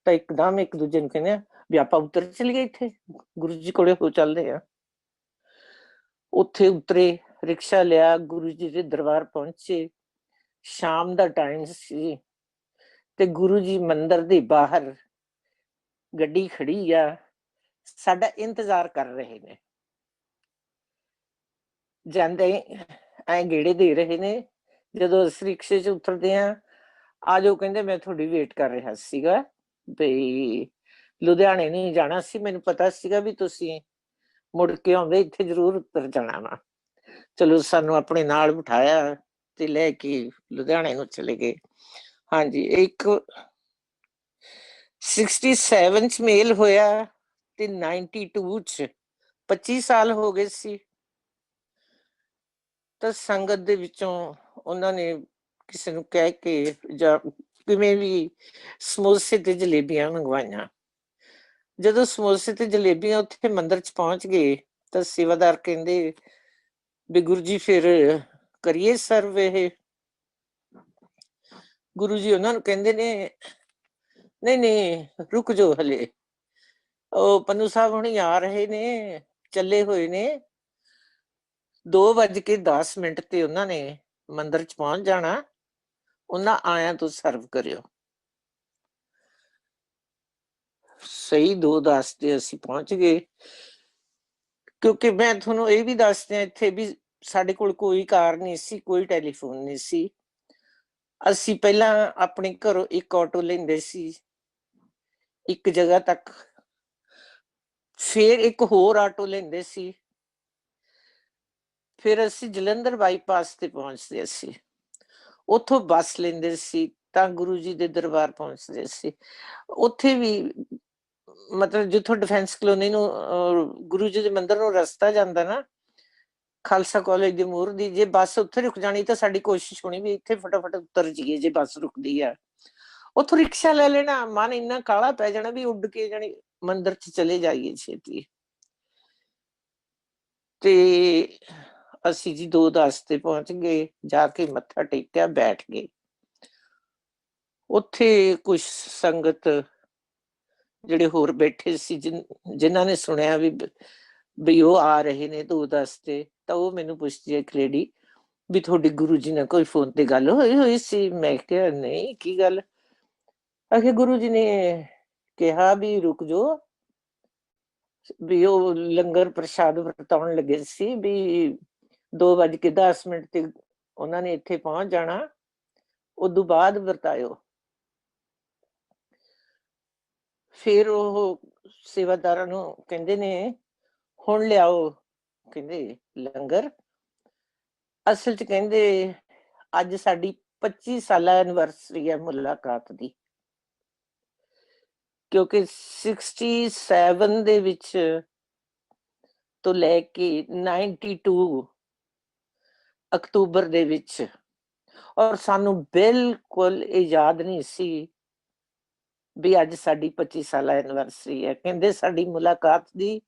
ਤਾਂ ਇੱਕਦਮ ਇੱਕ ਦੂਜੇ ਨੂੰ ਕਹਿੰਦੇ ਵੀ ਆਪਾਂ ਉੱਤਰ ਚਲੀਏ, ਇੱਥੇ ਗੁਰੂ ਜੀ ਕੋਲੇ ਹੋ ਚੱਲਦੇ ਆ। ਉੱਥੇ ਉਤਰੇ, ਰਿਕਸ਼ਾ ਲਿਆ, ਗੁਰੂ ਜੀ ਦੇ ਦਰਬਾਰ ਪਹੁੰਚੇ। ਸ਼ਾਮ ਦਾ ਟਾਈਮ ਸੀ ਤੇ ਗੁਰੂ ਜੀ ਮੰਦਿਰ ਦੇ ਬਾਹਰ ਗੱਡੀ ਖੜੀ ਆ, ਸਾਡਾ ਇੰਤਜ਼ਾਰ ਕਰ ਰਹੇ ਨੇ। ਜਾਂਦੇ ਐ ਗੇੜੇ ਦੇ ਰਹੇ ਨੇ। ਜਦੋਂ ਅਸੀਂ ਰਿਕਸ਼ੇ 'ਚ ਉਤਰਦੇ ਆ, ਆ ਜਾਓ ਕਹਿੰਦੇ ਮੈਂ ਤੁਹਾਡੀ ਵੇਟ ਕਰ ਰਿਹਾ ਸੀਗਾ ਬਈ ਲੁਧਿਆਣੇ ਨਹੀਂ ਜਾਣਾ ਸੀ, ਮੈਨੂੰ ਪਤਾ ਸੀਗਾ ਵੀ ਤੁਸੀਂ ਮੁੜ ਕੇ ਆਉਂਦੇ ਇੱਥੇ ਜ਼ਰੂਰ ਉਤਰ ਜਾਣਾ ਵਾ। ਚਲੋ ਸਾਨੂੰ ਆਪਣੇ ਨਾਲ ਬਿਠਾਇਆ ਤੇ ਲੈ ਕੇ ਲੁਧਿਆਣੇ ਨੂੰ ਚਲੇ ਗਏ। ਹਾਂਜੀ, ਇੱਕ 67 'ਚ ਮੇਲ ਹੋਇਆ ਤੇ 92 'ਚ 25 ਸਾਲ ਹੋ ਗਏ ਸੀ। ਤਾਂ ਸੰਗਤ ਦੇ ਵਿੱਚੋਂ ਉਹਨਾਂ ਨੇ ਕਿਸੇ ਨੂੰ ਕਹਿ ਕੇ ਜਾਂ ਕਿਵੇਂ ਵੀ ਸਮੋਸੇ ਤੇ ਜਲੇਬੀਆਂ ਮੰਗਵਾਈਆਂ। ਜਦੋਂ ਸਮੋਸੇ ਤੇ ਜਲੇਬੀਆਂ ਉੱਥੇ ਮੰਦਿਰ 'ਚ ਪਹੁੰਚ ਗਏ ਤਾਂ ਸੇਵਾਦਾਰ ਕਹਿੰਦੇ ਵੀ ਗੁਰੂ ਜੀ ਫਿਰ ਕਰੀਏ ਸਰਵ ਇਹ? ਗੁਰੂ ਜੀ ਉਹਨਾਂ ਨੂੰ ਕਹਿੰਦੇ ਨੇ ਨਹੀਂ ਨਹੀਂ ਰੁਕ ਜਾਓ, ਹਲੇ ਉਹ ਪੰਨੂ ਸਾਹਿਬ ਹੁਣੀ ਆ ਰਹੇ ਨੇ, ਚੱਲੇ ਹੋਏ ਨੇ। 2:10 ਤੇ ਉਹਨਾਂ ਨੇ ਮੰਦਿਰ 'ਚ ਪਹੁੰਚ ਜਾਣਾ, ਉਹਨਾਂ ਆਇਆਂ ਤੋਂ ਸਰਵ ਕਰਿਓ। ਸਹੀ 2:10 ਤੇ ਅਸੀਂ ਪਹੁੰਚ ਗਏ। ਕਿਉਂਕਿ ਮੈਂ ਤੁਹਾਨੂੰ ਇਹ ਵੀ ਦੱਸਦੇ ਇੱਥੇ ਵੀ ਸਾਡੇ ਕੋਲ ਕੋਈ ਕਾਰ ਨਹੀਂ ਸੀ, ਕੋਈ ਟੈਲੀਫੋਨ ਨਹੀਂ ਸੀ। ਅਸੀਂ ਪਹਿਲਾਂ ਆਪਣੇ ਘਰੋਂ ਇੱਕ ਆਟੋ ਲੈਂਦੇ ਸੀ ਇੱਕ ਜਗ੍ਹਾ ਤੱਕ, ਫਿਰ ਇੱਕ ਹੋਰ ਆਟੋ ਲੈਂਦੇ ਸੀ, ਫਿਰ ਅਸੀਂ ਜਲੰਧਰ ਬਾਈਪਾਸ ਤੇ ਪਹੁੰਚਦੇ ਸੀ, ਉੱਥੋਂ ਬੱਸ ਲੈਂਦੇ ਸੀ ਤਾਂ ਗੁਰੂ ਜੀ ਦੇ ਦਰਬਾਰ ਪਹੁੰਚਦੇ ਸੀ। ਉੱਥੇ ਵੀ ਮਤਲਬ ਜਿੱਥੋਂ ਡਿਫੈਂਸ ਕਲੋਨੀ ਨੂੰ ਗੁਰੂ ਜੀ ਦੇ ਮੰਦਿਰ ਨੂੰ ਰਸਤਾ ਜਾਂਦਾ ਨਾ, ਖਾਲਸਾ ਕਾਲਜ ਦੇ ਮੂਹਰ ਦੀ, ਜੇ ਬੱਸ ਉੱਥੇ ਰੁਕ ਜਾਣੀ ਤਾਂ ਸਾਡੀ ਕੋਸ਼ਿਸ਼ ਹੋਣੀ ਵੀ ਇੱਥੇ ਫਟਾਫਟ ਉਤਰ ਜਾਈਏ ਜੇ ਬੱਸ ਰੁਕਦੀ ਆ। ਉੱਥੋਂ ਰਿਕਸ਼ਾ ਲੈ ਲੈਣਾ, ਮਨ ਇੰਨਾ ਕਾਲਾ ਪੈ ਜਾਣਾ ਵੀ ਉੱਡ ਕੇ ਜਾਣੀ ਮੰਦਿਰ ਚ ਚਲੇ ਜਾਈਏ ਛੇਤੀ। ਤੇ ਅਸੀਂ ਜੀ 2:10 ਤੇ ਪਹੁੰਚ ਗਏ, ਜਾ ਕੇ ਮੱਥਾ ਟੇਕਿਆ, ਬੈਠ ਗਏ। ਉੱਥੇ ਕੁਛ ਸੰਗਤ ਜਿਹੜੇ ਹੋਰ ਬੈਠੇ ਸੀ, ਜਿਨ੍ਹਾਂ ਨੇ ਸੁਣਿਆ ਵੀ ਉਹ ਆ ਰਹੇ ਨੇ 2:10 ਤੇ, ਤਾਂ ਉਹ ਮੈਨੂੰ ਪੁੱਛਦੀ ਹੈ ਇੱਕ ਲੇਡੀ ਵੀ ਤੁਹਾਡੀ ਗੁਰੂ ਜੀ ਨਾਲ ਕੋਈ ਫੋਨ ਤੇ ਗੱਲ ਹੋਈ ਸੀ? ਮੈਂ ਕਿਹਾ ਨਹੀਂ, ਕੀ ਗੱਲ? ਆਖੇ ਗੁਰੂ ਜੀ ਨੇ ਕਿਹਾ ਵੀ ਰੁਕ ਜਾਓ, ਵੀ ਉਹ ਲੰਗਰ ਪ੍ਰਸ਼ਾਦ ਵਰਤਾਉਣ ਲੱਗੇ ਸੀ, ਵੀ 2:10 ਤੇ ਉਹਨਾਂ ਨੇ ਇੱਥੇ ਪਹੁੰਚ ਜਾਣਾ, ਉਦੋਂ ਬਾਅਦ ਵਰਤਾਇਓ। ਫਿਰ ਉਹ ਸੇਵਾਦਾਰਾਂ ਨੂੰ ਕਹਿੰਦੇ ਨੇ ਹੁਣ ਲਿਆਓ, ਕਹਿੰਦੇ ਲੰਗਰ। ਅਸਲ ਚ ਕਹਿੰਦੇ ਅੱਜ ਸਾਡੀ 25 ਸਾਲਾ ਐਨਵਰਸਰੀ ਹੈ ਮੁਲਾਕਾਤ ਦੀ, ਕਿਉਂਕਿ 67 ਦੇ ਵਿੱਚ ਤੋਂ ਲੈ ਕੇ 92 ਅਕਤੂਬਰ ਦੇ ਵਿੱਚ, ਔਰ ਸਾਨੂੰ ਬਿਲਕੁਲ ਇਹ ਯਾਦ ਨਹੀਂ ਸੀ ਵੀ ਅੱਜ ਸਾਡੀ 25 ਸਾਲਾ ਐਨਵਰਸਰੀ ਹੈ। ਕਹਿੰਦੇ ਸਾਡੀ ਮੁਲਾਕਾਤ ਦੀ,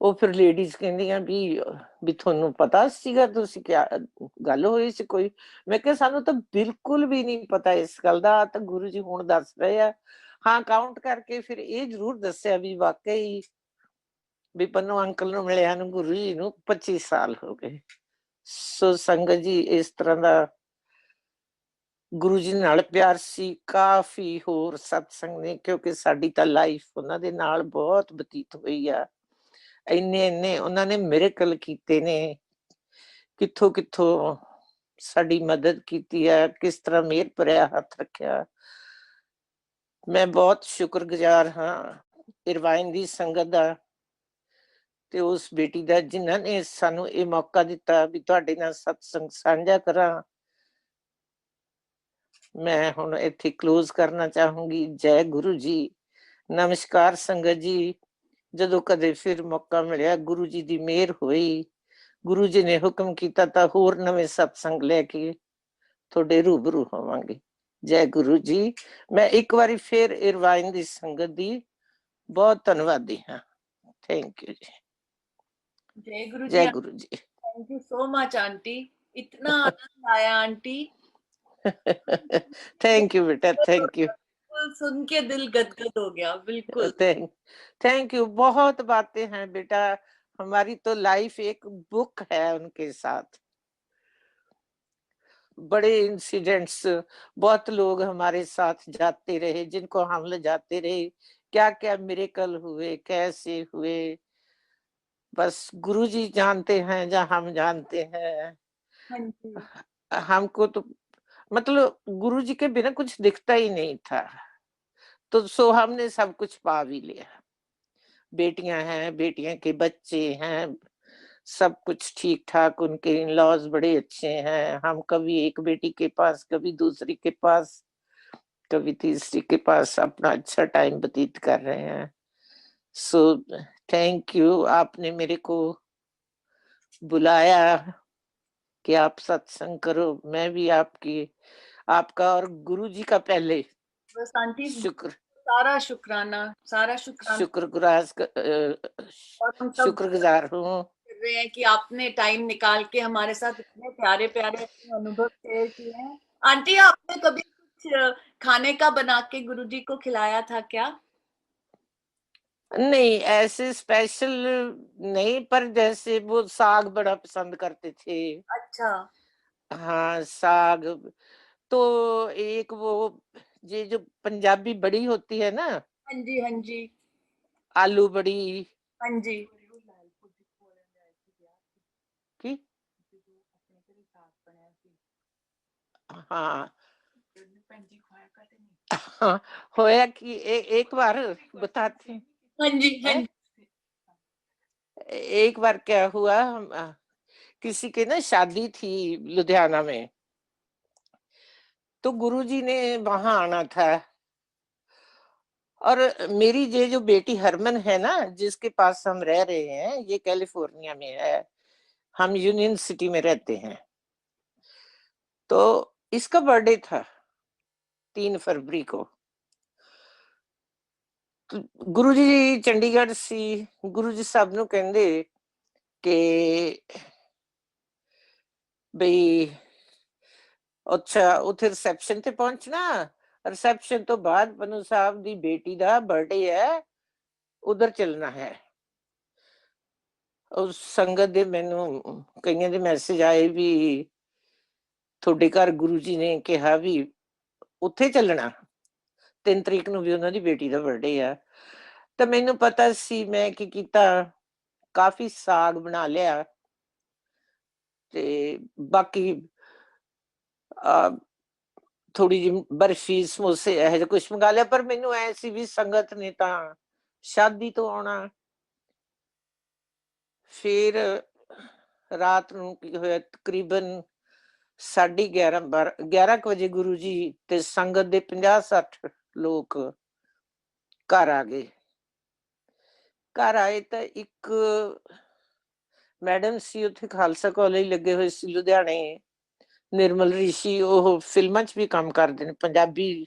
ਉਹ ਫਿਰ ਲੇਡੀਜ਼ ਕਹਿੰਦੀਆਂ ਵੀ ਤੁਹਾਨੂੰ ਪਤਾ ਸੀਗਾ, ਤੁਸੀਂ ਕਿਆ ਗੱਲ ਹੋਈ ਸੀ ਕੋਈ? ਮੈਂ ਕਿਹਾ ਸਾਨੂੰ ਤਾਂ ਬਿਲਕੁਲ ਵੀ ਨਹੀਂ ਪਤਾ ਇਸ ਗੱਲ ਦਾ, ਤਾਂ ਗੁਰੂ ਜੀ ਹੁਣ ਦੱਸ ਰਹੇ ਆ। ਹਾਂ, ਕਾਊਂਟ ਕਰਕੇ ਫਿਰ ਇਹ ਜ਼ਰੂਰ ਦੱਸਿਆ ਵੀ ਵਾਕਈ ਵੀ ਪੰਨੂ ਅੰਕਲ ਨੂੰ ਮਿਲਿਆ ਨੂੰ ਗੁਰੂ ਜੀ ਨੂੰ 25 ਸਾਲ ਹੋ ਗਏ। ਸੋ ਸੰਗਤ ਜੀ, ਇਸ ਤਰ੍ਹਾਂ ਦਾ ਗੁਰੂ ਜੀ ਨਾਲ ਪਿਆਰ ਸੀ, ਕਾਫੀ ਹੋਰ ਸਤਸੰਗ ਨੇ, ਕਿਉਂਕਿ ਸਾਡੀ ਤਾਂ ਲਾਈਫ ਉਹਨਾਂ ਦੇ ਨਾਲ ਬਹੁਤ ਬਤੀਤ ਹੋਈ ਆ। ਇੰਨੇ ਉਹਨਾਂ ਨੇ ਮਿਰੇਕਲ ਕੀਤੇ ਨੇ, ਕਿੱਥੋਂ ਕਿੱਥੋਂ ਸਾਡੀ ਮਦਦ ਕੀਤੀ ਹੈ, ਕਿਸ ਤਰ੍ਹਾਂ ਮਿਹਰ ਭਰਿਆ ਹੱਥ ਰੱਖਿਆ। ਮੈਂ ਬਹੁਤ ਸ਼ੁਕਰਗੁਜ਼ਾਰ ਹਾਂ ਇਰਵਾਈਨ ਦੀ ਸੰਗਤ ਦਾ ਤੇ ਉਸ ਬੇਟੀ ਦਾ, ਜਿਨ੍ਹਾਂ ਨੇ ਸਾਨੂੰ ਇਹ ਮੌਕਾ ਦਿੱਤਾ ਵੀ ਤੁਹਾਡੇ ਨਾਲ ਸਤਸੰਗ ਸਾਂਝਾ ਕਰਾਂ। ਮੈਂ ਹੁਣ ਇੱਥੇ ਕਲੋਜ਼ ਕਰਨਾ ਚਾਹੂੰਗੀ। ਜੈ ਗੁਰੂ ਜੀ, ਨਮਸਕਾਰ ਸੰਗਤ ਜੀ। ਜਦੋਂ ਕਦੇ ਫਿਰ ਮੌਕਾ ਮਿਲਿਆ, ਗੁਰੂ ਜੀ ਦੀ ਮਿਹਰ ਹੋਈ, ਗੁਰੂ ਜੀ ਨੇ ਹੁਕਮ ਕੀਤਾ ਤਾਂ ਹੋਰ ਨਵੇਂ ਸਤਸੰਗ ਲੈ ਕੇ ਤੁਹਾਡੇ ਰੂਬਰੂ ਹੋਵਾਂਗੇ। ਜੈ ਗੁਰੂ ਜੀ। ਮੈਂ ਇੱਕ ਵਾਰੀ ਫਿਰ ਇਰਵਾਈਨ ਦੀ ਸੰਗਤ ਦੀ ਬਹੁਤ ਧੰਨਵਾਦੀ ਹਾਂ। ਥੈਂਕ ਯੂ ਜੀ। जय गुरु जी। जय Guru ji. Thank you so much aunty, इतना आनंद आया आंटी। थैंक यू बेटा, थैंक यू। सुन के दिल गदगद हो गया। बिल्कुल थैंक यू। बहुत बातें हैं बेटा, हमारी तो लाइफ एक बुक है उनके साथ। बड़े इंसिडेंट्स, बहुत लोग हमारे साथ जाते रहे, जिनको हम ले जाते रहे, क्या क्या मिरेकल हुए, कैसे हुए, बस गुरु जी जानते हैं या हम जानते हैं। हमको तो मतलब गुरु जी के बिना कुछ दिखता ही नहीं था, तो सो हमने सब कुछ पा भी लिया। बेटियां हैं, बेटियां के बच्चे हैं, सब कुछ ठीक ठाक, उनके इन लॉज बड़े अच्छे हैं। हम कभी एक बेटी के पास, कभी दूसरी के पास, कभी तीसरी के पास अपना अच्छा टाइम व्यतीत कर रहे हैं। सो थैंक यू, आपने मेरे को बुलाया कि आप सत्संग करो। मैं भी आपका और गुरु जी का पहले बस आंटी शुक्र, सारा शुक्राना शुक्रगुजार हूँ कर रहे हैं कि आपने टाइम निकाल के हमारे साथ इतने प्यारे प्यारे अपने अनुभव शेयर किए हैं। आंटी, आपने कभी कुछ खाने का बना के गुरुजी को खिलाया था क्या? नहीं, ऐसे स्पेशल नहीं, पर जैसे वो साग बड़ा पसंद करते थे। अच्छा। हाँ, साग तो एक वो ये जो पंजाबी बड़ी होती है ना, हाँ जी, हाँ जी, आलू बड़ी हाँ जी, की, हाँ हाँ, होया कि एक बार बताते हैं। हाँ जी, हाँ हैं? जी। एक बार क्या हुआ, किसी के ना शादी थी लुधियाना में, तो गुरुजी ने वहां आना था। और मेरी ये जो बेटी हरमन है ना, जिसके पास हम रह रहे हैं, ये कैलिफोर्निया में है, हम यूनियन सिटी में रहते हैं। तो इसका बर्थडे था 3 फरवरी को। तो गुरुजी चंडीगढ़ सी, गुरुजी साहब ਨੂੰ ਕਹਿੰਦੇ ਕਿ ਬਈ ਅੱਛਾ ਉੱਥੇ ਰਿਸੈਪਸ਼ਨ ਤੇ ਪਹੁੰਚਣਾ, ਰਿਸੈਪਸ਼ਨ ਤੋਂ ਬਾਅਦ ਬਨੂ ਸਾਹਿਬ ਦੀ ਬੇਟੀ ਦਾ ਬਰਥਡੇ ਹੈ, ਉਧਰ ਚੱਲਣਾ ਹੈ। ਉਸ ਸੰਗਤ ਦੇ ਮੈਨੂੰ ਕਈਆਂ ਦੇ ਮੈਸੇਜ ਆਏ ਵੀ ਤੁਹਾਡੇ ਘਰ ਗੁਰੂ ਜੀ ਨੇ ਕਿਹਾ ਵੀ ਉੱਥੇ ਚੱਲਣਾ, 3 ਤਰੀਕ ਨੂੰ ਵੀ ਉਹਨਾਂ ਦੀ ਬੇਟੀ ਦਾ ਬਰਥਡੇ ਆ। ਤਾਂ ਮੈਨੂੰ ਪਤਾ ਸੀ, ਮੈਂ ਕੀ ਕੀਤਾ, ਕਾਫੀ ਸਾਗ ਬਣਾ ਲਿਆ ਤੇ ਬਾਕੀ ਥੋੜੀ ਜਿਹੀ ਬਰਫੀ ਸਮੋਸੇ ਇਹੋ ਜਿਹਾ ਕੁਛ ਮੰਗਾ ਲਿਆ। ਪਰ ਮੈਨੂੰ ਐ ਸੀ ਵੀ ਸੰਗਤ ਨੇ ਤਾਂ ਸ਼ਾਦੀ ਤੋਂ ਆਉਣਾ। ਫਿਰ ਰਾਤ ਨੂੰ ਕੀ ਹੋਇਆ, ਤਕਰੀਬਨ 11:30 ਕੁ ਵਜੇ ਗੁਰੂ ਜੀ ਤੇ ਸੰਗਤ ਦੇ 50-60 ਲੋਕ ਘਰ ਆ ਗਏ। ਘਰ ਆਏ ਤਾਂ ਇੱਕ ਮੈਡਮ ਸੀ ਉੱਥੇ ਖਾਲਸਾ ਕਾਲਜ ਲੱਗੇ ਹੋਏ ਸੀ ਲੁਧਿਆਣੇ, ਨਿਰਮਲ ਰਿਸ਼ੀ, ਉਹ ਫਿਲਮਾਂ 'ਚ ਵੀ ਕੰਮ ਕਰਦੇ ਨੇ, ਪੰਜਾਬੀ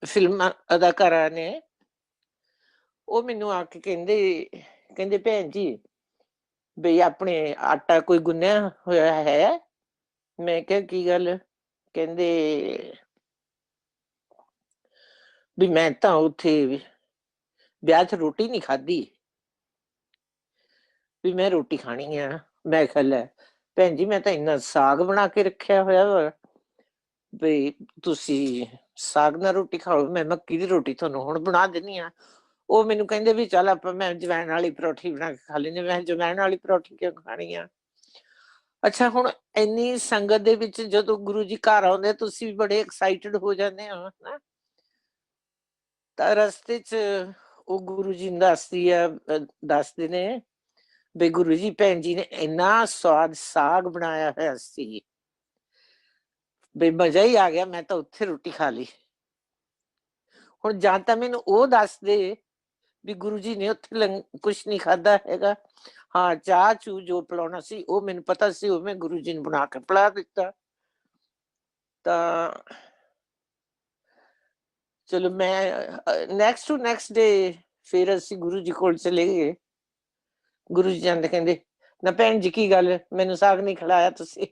ਫਿਲਮਾਂ ਅਦਾਕਾਰਾ ਨੇ। ਉਹ ਮੈਨੂੰ ਆ ਕੇ ਕਹਿੰਦੇ ਭੈਣ ਜੀ ਬਈ ਆਪਣੇ ਆਟਾ ਕੋਈ ਗੁੰਨਿਆ ਹੋਇਆ ਹੈ। ਮੈਂ ਕਿਹਾ ਕੀ ਗੱਲ? ਕਹਿੰਦੇ ਵੀ ਮੈਂ ਤਾਂ ਉੱਥੇ ਵਿਆਹ 'ਚ ਰੋਟੀ ਨਹੀਂ ਖਾਧੀ, ਵੀ ਮੈਂ ਰੋਟੀ ਖਾਣੀ ਆ। ਮੈਂ ਕਿਹਾ ਲੈ ਭੈਣ ਜੀ, ਮੈਂ ਤਾਂ ਇੰਨਾ ਸਾਗ ਬਣਾ ਕੇ ਰੱਖਿਆ ਹੋਇਆ ਵਾ, ਵੀ ਤੁਸੀਂ ਸਾਗ ਨਾਲ ਰੋਟੀ ਖਾਓ। ਮੈਂ ਮੱਕੀ ਦੀ ਰੋਟੀ ਤੁਹਾਨੂੰ ਹੁਣ ਬਣਾ ਦਿੰਦੀ ਆ। ਉਹ ਮੈਨੂੰ ਕਹਿੰਦੇ ਵੀ ਚੱਲ ਆਪਾਂ, ਮੈਂ ਜਵੈਣ ਵਾਲੀ ਪਰੌਠੀ ਬਣਾ ਕੇ ਖਾ ਲੈਂਦੇ। ਮੈਂ ਜਵੈਣ ਵਾਲੀ ਪਰੌਠੀ ਕਿਉਂ ਖਾਣੀ ਆ? ਅੱਛਾ, ਹੁਣ ਇੰਨੀ ਸੰਗਤ ਦੇ ਵਿੱਚ ਜਦੋਂ ਗੁਰੂ ਜੀ ਘਰ ਆਉਂਦੇ, ਤੁਸੀਂ ਵੀ ਬੜੇ ਐਕਸਾਈਟਡ ਹੋ ਜਾਂਦੇ ਹੋ ਨਾ। ਤਾਂ ਰਸਤੇ 'ਚ ਉਹ ਗੁਰੂ ਜੀ ਨੂੰ ਦੱਸਦੇ ਨੇ ਵੀ ਗੁਰੂ ਜੀ, ਭੈਣ ਜੀ ਨੇ ਇੰਨਾ ਸਵਾਦ ਸਾਗ ਬਣਾਇਆ ਹੋਇਆ ਸੀ, ਵੀ ਮਜ਼ਾ ਹੀ ਆ ਗਿਆ, ਮੈਂ ਤਾਂ ਉੱਥੇ ਰੋਟੀ ਖਾ ਲਈ। ਹੁਣ ਜਾਂ ਤਾਂ ਮੈਨੂੰ ਉਹ ਦੱਸਦੇ ਵੀ ਗੁਰੂ ਜੀ ਨੇ ਉੱਥੇ ਕੁਛ ਨਹੀਂ ਖਾਦਾ ਹੈਗਾ। ਹਾਂ, ਚਾਹ ਚੂ ਜੋ ਪਿਲਾਉਣਾ ਸੀ ਉਹ ਮੈਨੂੰ ਪਤਾ ਸੀ, ਉਹ ਮੈਂ ਗੁਰੂ ਜੀ ਨੂੰ ਬਣਾ ਕੇ ਪਿਲਾ ਦਿੱਤਾ। ਤਾਂ ਚਲੋ ਮੈਂ ਨੈਕਸਟ ਡੇ ਫਿਰ ਅਸੀਂ ਗੁਰੂ ਜੀ ਕੋਲ ਚਲੇ ਗਏ। ਗੁਰੂ ਜੀ ਜਾਂਦੇ ਕਹਿੰਦੇ, ਨਾ ਭੈਣ ਜੀ ਕੀ ਗੱਲ, ਮੈਨੂੰ ਸਾਗ ਨਹੀਂ ਖਿਲਾਇਆ ਤੁਸੀਂ?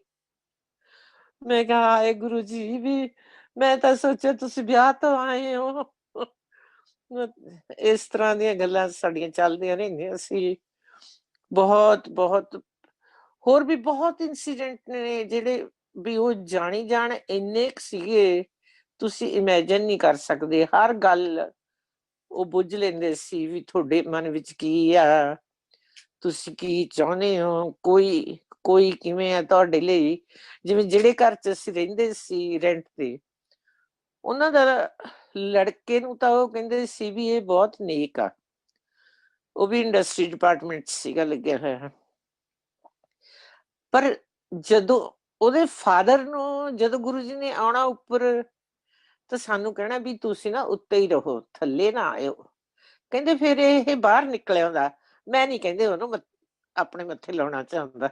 ਮੈਂ ਕਿਹਾ ਹਾਏ ਗੁਰੂ ਜੀ, ਵੀ ਮੈਂ ਤਾਂ ਸੋਚਿਆ ਤੁਸੀਂ ਵਿਆਹ ਤੋਂ ਆਏ ਹੋ। ਇਸ ਤਰ੍ਹਾਂ ਦੀਆਂ ਗੱਲਾਂ ਸਾਡੀਆਂ ਚੱਲਦੀਆਂ ਰਹਿੰਦੀਆਂ ਸੀ। ਬਹੁਤ ਬਹੁਤ ਹੋਰ ਵੀ ਬਹੁਤ ਇੰਸੀਡੈਂਟ ਨੇ ਜਿਹੜੇ ਵੀ ਉਹ ਜਾਣੀ ਜਾਣ ਇੰਨੇ ਕੁ ਸੀਗੇ, ਤੁਸੀਂ ਇਮੇਜਿਨ ਨਹੀਂ ਕਰ ਸਕਦੇ। ਹਰ ਗੱਲ ਉਹ ਬੁੱਝ ਲੈਂਦੇ ਸੀ ਵੀ ਤੁਹਾਡੇ ਮਨ ਵਿੱਚ ਕੀ ਆ, ਤੁਸੀਂ ਕੀ ਚਾਹੁੰਦੇ ਹੋ, ਕੋਈ ਕਿਵੇਂ ਆ ਤੁਹਾਡੇ ਲਈ। ਜਿਵੇਂ ਜਿਹੜੇ ਘਰ 'ਚ ਅਸੀਂ ਰਹਿੰਦੇ ਸੀ ਰੈਂਟ ਤੇ, ਉਹਨਾਂ ਦਾ ਲੜਕੇ ਨੂੰ ਤਾਂ ਉਹ ਕਹਿੰਦੇ ਸੀ ਵੀ ਇਹ ਬਹੁਤ ਨੇਕ ਆ, ਉਹ ਵੀ ਇੰਡਸਟਰੀ ਡਿਪਾਰਟਮੈਂਟ 'ਚ ਸੀਗਾ ਲੱਗਿਆ ਹੋਇਆ। ਪਰ ਜਦੋਂ ਉਹਦੇ ਫਾਦਰ ਨੂੰ, ਜਦੋਂ ਗੁਰੂ ਜੀ ਨੇ ਆਉਣਾ ਉੱਪਰ, ਤਾਂ ਸਾਨੂੰ ਕਹਿਣਾ ਵੀ ਤੁਸੀਂ ਨਾ ਉੱਤੇ ਹੀ ਰਹੋ, ਥੱਲੇ ਨਾ ਆਇਓ। ਕਹਿੰਦੇ ਫਿਰ ਇਹ ਬਾਹਰ ਨਿਕਲ ਆਉਂਦਾ। ਮੈਂ ਨਹੀਂ ਕਹਿੰਦੇ ਉਹਨੂੰ ਆਪਣੇ ਮੱਥੇ ਲਾਉਣਾ ਚਾਹੁੰਦਾ।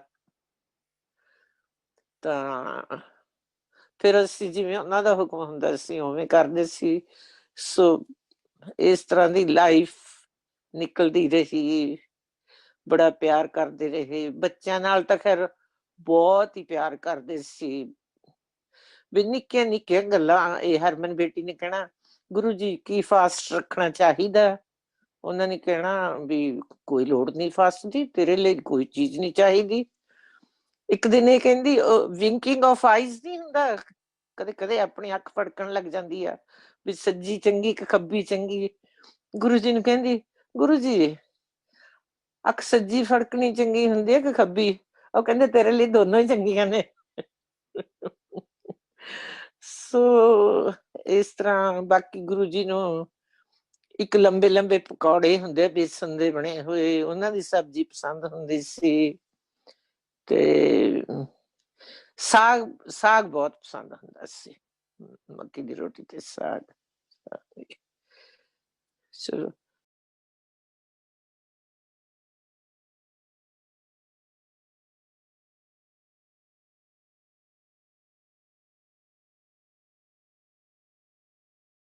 ਤਾਂ ਫਿਰ ਅਸੀਂ ਜਿਵੇਂ ਉਹਨਾਂ ਦਾ ਹੁਕਮ ਹੁੰਦਾ ਸੀ ਉਵੇਂ ਕਰਦੇ ਸੀ। ਸੋ ਇਸ ਤਰ੍ਹਾਂ ਦੀ ਲਾਈਫ ਨਿਕਲਦੀ ਰਹੀ। ਬੜਾ ਪਿਆਰ ਕਰਦੇ ਰਹੇ ਬੱਚਿਆਂ ਨਾਲ, ਤਾਂ ਖੈਰ ਬਹੁਤ ਹੀ ਪਿਆਰ ਕਰਦੇ ਸੀ। ਵੀ ਨਿੱਕੀਆਂ ਨਿੱਕੀਆਂ ਗੱਲਾਂ, ਇਹ ਹਰਮਨ ਬੇਟੀ ਨੇ ਕਹਿਣਾ ਗੁਰੂ ਜੀ ਕੀ ਫਾਸਟ ਰੱਖਣਾ ਚਾਹੀਦਾ? ਉਹਨਾਂ ਨੇ ਕਹਿਣਾ ਵੀ ਕੋਈ ਲੋੜ ਨਹੀਂ ਫਾਸਟ ਦੀ, ਤੇਰੇ ਲਈ ਕੋਈ ਚੀਜ਼ ਨਹੀਂ ਚਾਹੀਦੀ। ਇੱਕ ਦਿਨ ਇਹ ਕਹਿੰਦੀ, ਵਿੰਕਿੰਗ ਆਫ ਆਈਜ਼ ਨਹੀਂ ਹੁੰਦਾ, ਕਦੇ ਕਦੇ ਆਪਣੀ ਅੱਖ ਫੜਕਣ ਲੱਗ ਜਾਂਦੀ ਆ ਵੀ ਸੱਜੀ ਚੰਗੀ ਕਿ ਖੱਬੀ ਚੰਗੀ। ਗੁਰੂ ਜੀ ਨੂੰ ਕਹਿੰਦੀ, ਗੁਰੂ ਜੀ ਅੱਖ ਸੱਜੀ ਫੜਕਣੀ ਚੰਗੀ ਹੁੰਦੀ ਹੈ ਕਿ ਖੱਬੀ? ਉਹ ਕਹਿੰਦੇ ਤੇਰੇ ਲਈ ਦੋਨੋਂ ਹੀ ਚੰਗੀਆਂ ਨੇ। ਸੋ ਇਸ ਤਰ੍ਹਾਂ ਬਾਕੀ ਗੁਰੂ ਜੀ ਨੂੰ ਇੱਕ ਲੰਬੇ ਲੰਬੇ ਪਕੌੜੇ ਹੁੰਦੇ ਆ ਬੇਸਣ ਦੇ ਬਣੇ ਹੋਏ, ਉਹਨਾਂ ਦੀ ਸਬਜ਼ੀ ਪਸੰਦ ਹੁੰਦੀ ਸੀ। ਤੇ ਸਾਗ ਸਾਗ ਬਹੁਤ ਪਸੰਦ ਹੁੰਦਾ ਸੀ, ਮੱਕੀ ਦੀ ਰੋਟੀ ਤੇ ਸਾਗ। ਚਲੋ